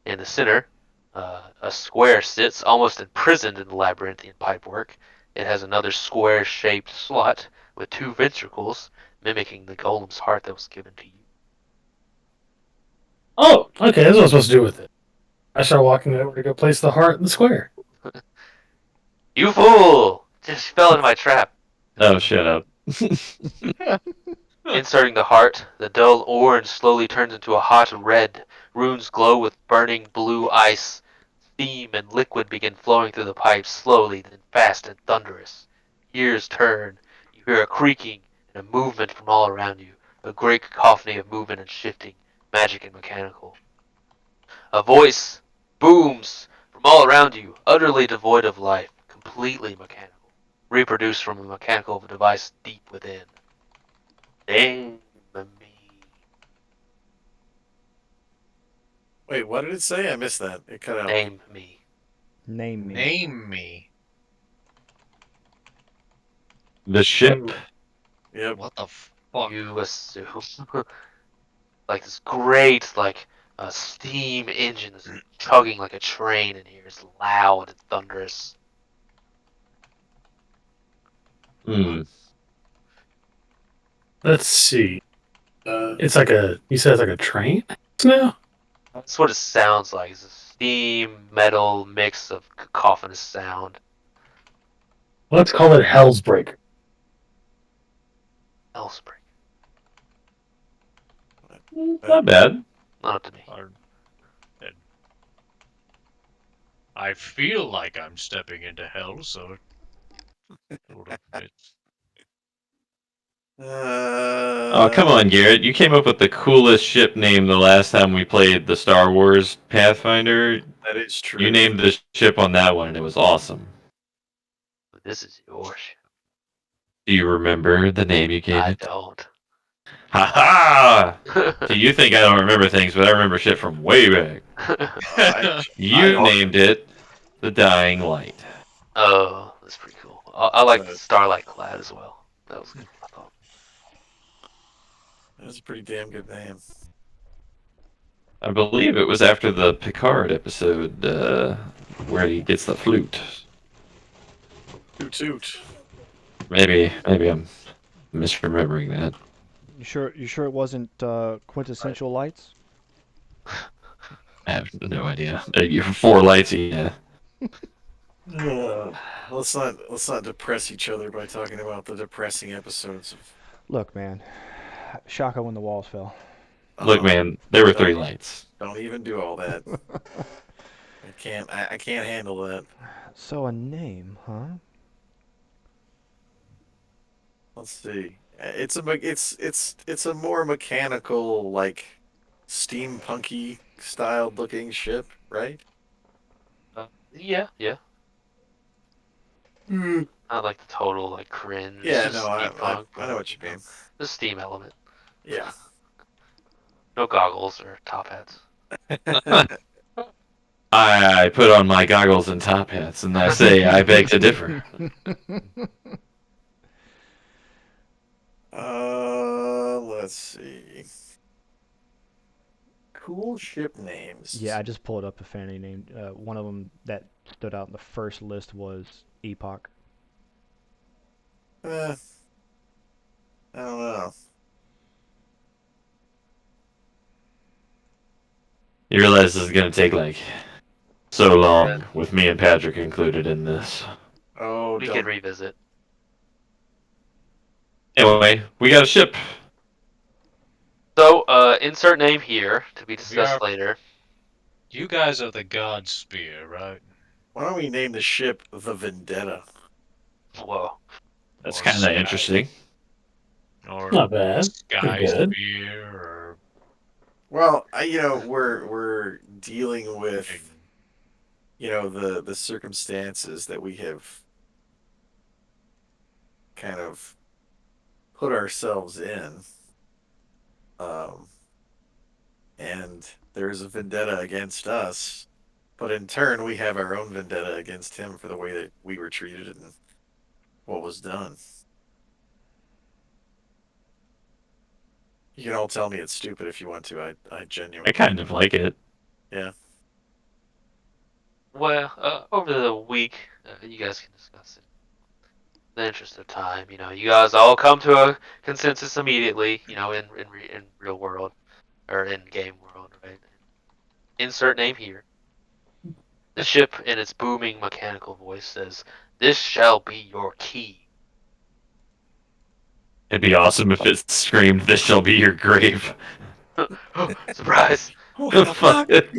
In the center, a square sits, almost imprisoned in the labyrinthian pipework. It has another square-shaped slot with 2 ventricles, mimicking the golem's heart that was given to you. Oh, okay, that's what I'm supposed to do with it. I start walking over to go place the heart in the square. You fool! Just fell into my trap. Oh, shut up. Inserting the heart, the dull orange slowly turns into a hot red. Runes glow with burning blue ice. Steam and liquid begin flowing through the pipes, slowly, then fast and thunderous. Gears turn. You hear a creaking and a movement from all around you. A great cacophony of movement and shifting, magic and mechanical. A voice booms from all around you, utterly devoid of life, completely mechanical, reproduced from a mechanical device deep within. Name me. Wait, what did it say? I missed that. It cut out. Name me. Name me. Name me. The ship. Yep. What the fuck? You assume. Like this great, like, steam engine is chugging like a train in here. It's loud and thunderous. Hmm. Let's see. It's like a. You said it's like a train now. That's what it sounds like. It's a steam metal mix of cacophonous sound. Let's call it Hell's Breaker. Hellspring. Not bad. Not up to me. I feel like I'm stepping into hell, so it sort of fits. Oh, come on, Garrett. You came up with the coolest ship name the last time we played the Star Wars Pathfinder. That is true. You named the ship on that one, and it was awesome. This is your ship. Do you remember the name you gave I it? don't. Ha ha! So you think I don't remember things, but I remember shit from way back. I You don't. named it the Dying Light. Oh, that's pretty cool. I like the Uh, Starlight Clad as well. That was a good one, I thought. That's a pretty damn good name. I believe it was after the Picard episode where he gets the flute. Toot toot. Maybe I'm misremembering that. You sure it wasn't Right. quintessential lights? I have no idea. Four lights, yeah. Let's not depress each other by talking about the depressing episodes of. Look, man, Shaka when the walls fell. Look, Oh, man, there were don't three lights. don't even do all that. I can't handle that. So a name, huh? Let's see. It's a more mechanical, like steampunky styled looking ship, right? Yeah, yeah. Mm. Not like the total like cringe Yeah, no, steampunk, I know but what you mean. the steam element. Yeah. No goggles or top hats. I put on my goggles and top hats, and I say I beg to differ. Let's see. Cool ship Yeah, names. I just pulled up a fanny name. One of them that stood out in the first list was Epoch. Eh, I don't know. You realize this is gonna take like so long with me and Patrick included in this. Oh, We can don't. revisit. Anyway, we got a ship. So, insert name here to be We are. discussed later. You guys are the Godspear, right? Why don't we name the ship the Vendetta? Whoa. That's Or kind of Sky, interesting. or Not bad. Pretty Sky good. Spear, or Well, we're dealing with fucking the circumstances that we have kind of put ourselves in, um, and there's a vendetta against us, but in turn we have our own vendetta against him for the way that we were treated and what was done. You can all tell me it's stupid if you want to. I I genuinely, kind of like it. yeah. Well, over the week, you guys can discuss it. In the interest of time, you guys all come to a consensus immediately. In real world or in game world, right? Insert name here. The ship, in its booming mechanical voice, says, "This shall be your key." It'd be awesome if it screamed, "This shall be your grave." Surprise! What the Fuck fuck? it.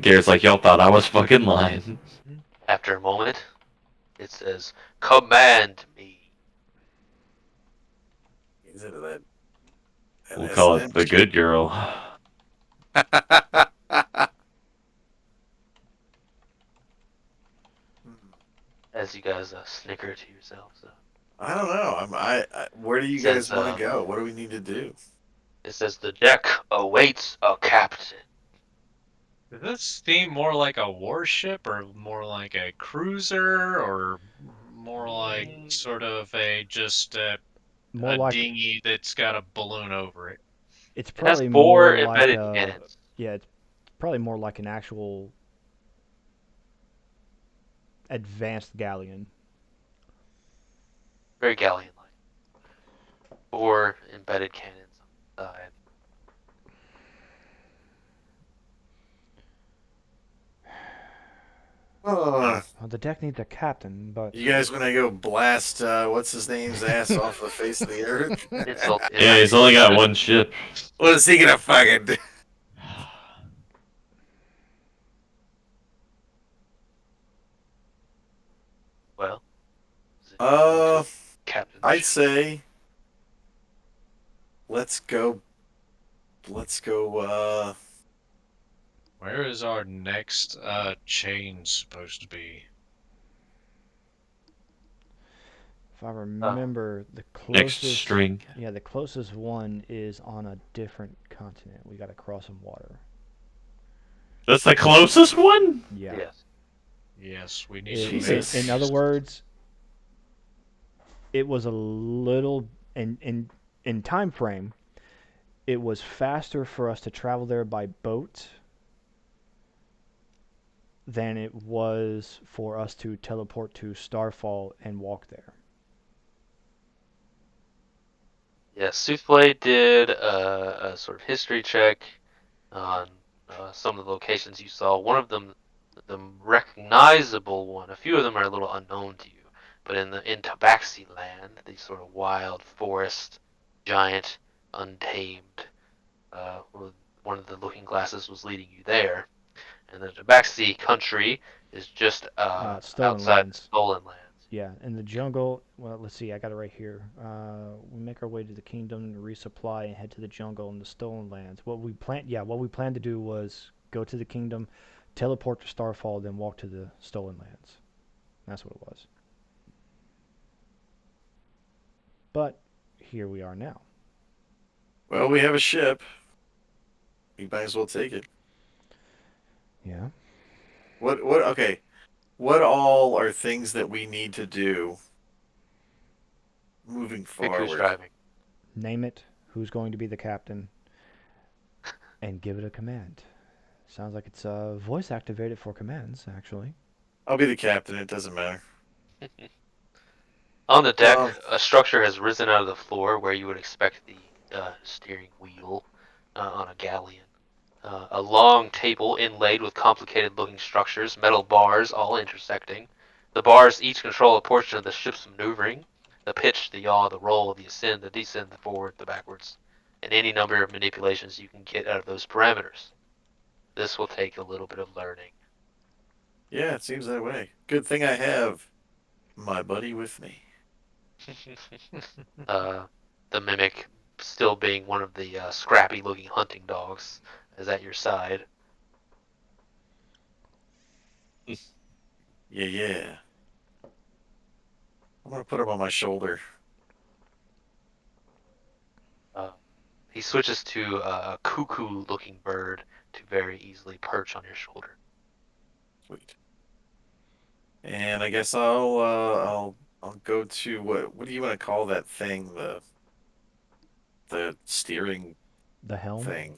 Garrett's like, y'all thought I was fucking lying. After a moment, it says, "Command me." Is it that an We'll S call and it M the ship? good girl. As you guys snicker to yourselves. I don't know. Where do It you says, guys want to go? What do we need to do? "The deck awaits a captain." Does this seem more like a warship or more like a cruiser or more like sort of More a like dinghy that's got a balloon over it? it's It has probably four more like embedded cannons. yeah, it's probably more like an actual advanced galleon. Very galleon-like. Four embedded cannons on the side. Oh, Well, the deck needs a captain, but you guys want to go blast what's his name's ass off the face of the earth? Insult to Yeah, he's injury. only got one ship. What is he gonna fucking do? Well, is it going Uh, to captain the I'd ship? say let's go. Let's go. Where is our next chain supposed to be? If I Uh, remember, the Next closest, string. yeah, the closest one is on a different continent. We got to cross some water. That's the closest one? Yeah. yes. Yes, we need to make In other Jesus. haste. words, it was a little in time frame. It was faster for us to travel there by boat than it was for us to teleport to Starfall and walk there. Yes, Souffle did a sort of history check on some of the locations you saw. One of them, the recognizable one, a few of them are a little unknown to you, but in Tabaxi land, the sort of wild forest, giant, untamed, one of the looking glasses was leading you there, and the Tabaxi country is just Stolen outside the lands. Stolen Lands. Yeah, in the jungle. Well, let's see. I got it right here. We make our way to the kingdom to resupply and head to the jungle and the stolen lands. What we planned to do was go to the kingdom, teleport to Starfall, then walk to the stolen lands. That's what it was. But here we are now. Well, we have a ship. We might as well take it. Yeah. What okay. What all are things that we need to do moving Pick who's forward? driving. Name it. Who's going to be the captain? And give it a command. Sounds like it's voice activated for commands, actually. I'll be the captain, it doesn't matter. On the deck, Um, a structure has risen out of the floor where you would expect the steering wheel on a galleon. A long table inlaid with complicated looking structures, metal bars all intersecting. The bars each control a portion of the ship's maneuvering: the pitch, the yaw, the roll, the ascend, the descend, the forward, the backwards, and any number of manipulations you can get out of those parameters. This will take a little bit of learning. yeah, it seems that way. Good thing I have my buddy with me. uh, the mimic still being one of the scrappy looking hunting dogs is at your side. Yeah, yeah. I'm gonna put him on my shoulder. Uh, he switches to a cuckoo looking bird to very easily perch on your shoulder. Sweet. And I guess I'll go to what do you want to call that thing? The steering The helm. thing.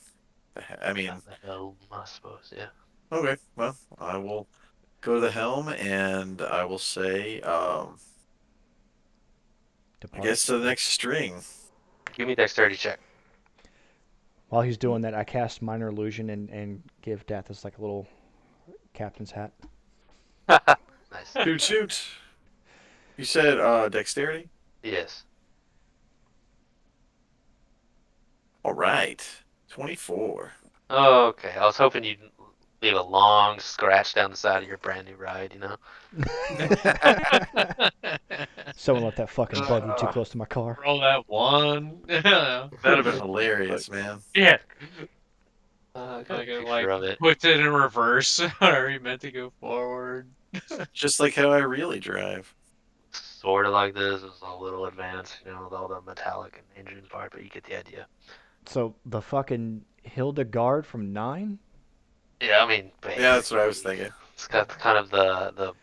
I mean, The helm, I suppose, yeah. okay. Well, I will go to the helm and I will say, I Depart. guess to the next string. Give me a dexterity check. While he's doing that, I cast minor illusion and give Dathus like a little captain's hat. Nice. Shoot, shoot. You said dexterity? Yes. All right. 24. Okay, I was hoping you'd leave a long scratch down the side of your brand new ride, you know? Someone left that fucking buggy too uh, close to my car. Roll that one. that'd have been hilarious, man. Yeah. I got a Like it picture like of it. puts it in reverse. Are you meant to go forward? Just like how I really drive. Sort of like this. It's a little advanced, you know, with all the metallic and engine part, but you get the idea. So the fucking Hildegard from Nine. Yeah, I mean, Yeah, that's what I was basically. thinking. It's got kind of the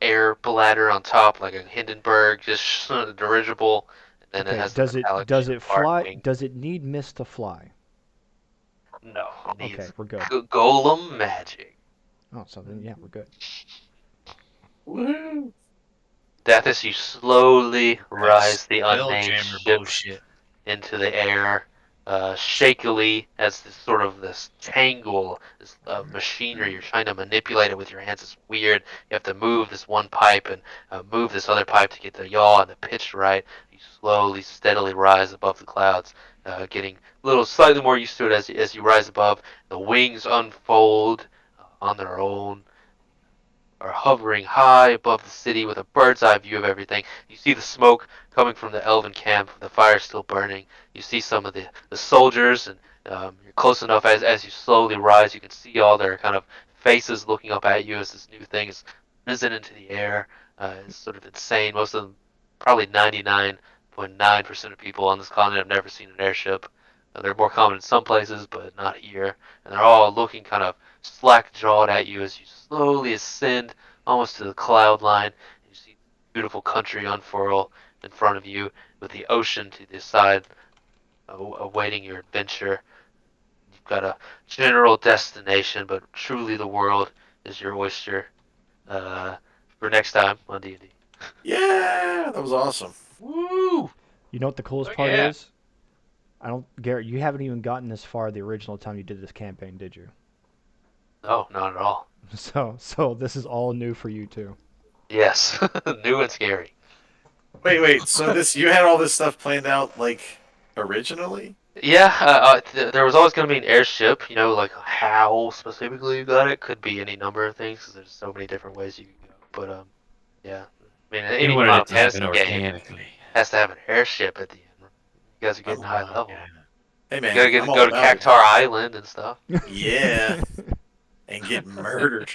air bladder on top, like a Hindenburg, just sort of dirigible, and then it Okay. has the metallic Does it part fly? wing. Does it need mist to fly? No, it Okay, needs we're good. golem magic. Oh, so then yeah, we're good. Woohoo! Death as you slowly That rise the unnamed spelljammer ship bullshit. into the air, shakily as this sort of this tangle this machinery. You're trying to manipulate it with your hands. It's weird. You have to move this one pipe and move this other pipe to get the yaw and the pitch right. You slowly, steadily rise above the clouds, getting a little slightly more used to it as you rise above. The wings unfold on their own, are hovering high above the city with a bird's eye view of everything. You see the smoke coming from the elven camp, the fire still burning. You see some of the soldiers, and you're close enough as you slowly rise. You can see all their kind of faces looking up at you as this new thing is risen into the air. It's sort of insane. Most of them probably 99.9% of people on this continent have never seen an airship. They're more common in some places, but not here. And they're all looking kind of slack-jawed at you as you slowly ascend almost to the cloud line. You see beautiful country unfurl in front of you with the ocean to the side awaiting your adventure. You've got a general destination, but truly the world is your oyster. Uh, for next time on D&D. Yeah, that was awesome. Woo! You know what the coolest Fuck part yeah. is? I don't, Garrett. You haven't even gotten this far the original time you did this campaign, did you? No, not at all. So this is all new for you too. Yes, new and scary. Wait. So this you had all this stuff planned out like originally? Yeah, there was always going to be an airship. Like how specifically you got it could be any number of things. 'Cause there's so many different ways you could go. But yeah. I mean, He any wanted Final it to happen Fantasy game organically. has to have an airship at the end. You guys are getting I'm high Oh level. yeah. Hey You man, gotta I'm all go to about it. Cactar Island and stuff. Yeah, and get murdered.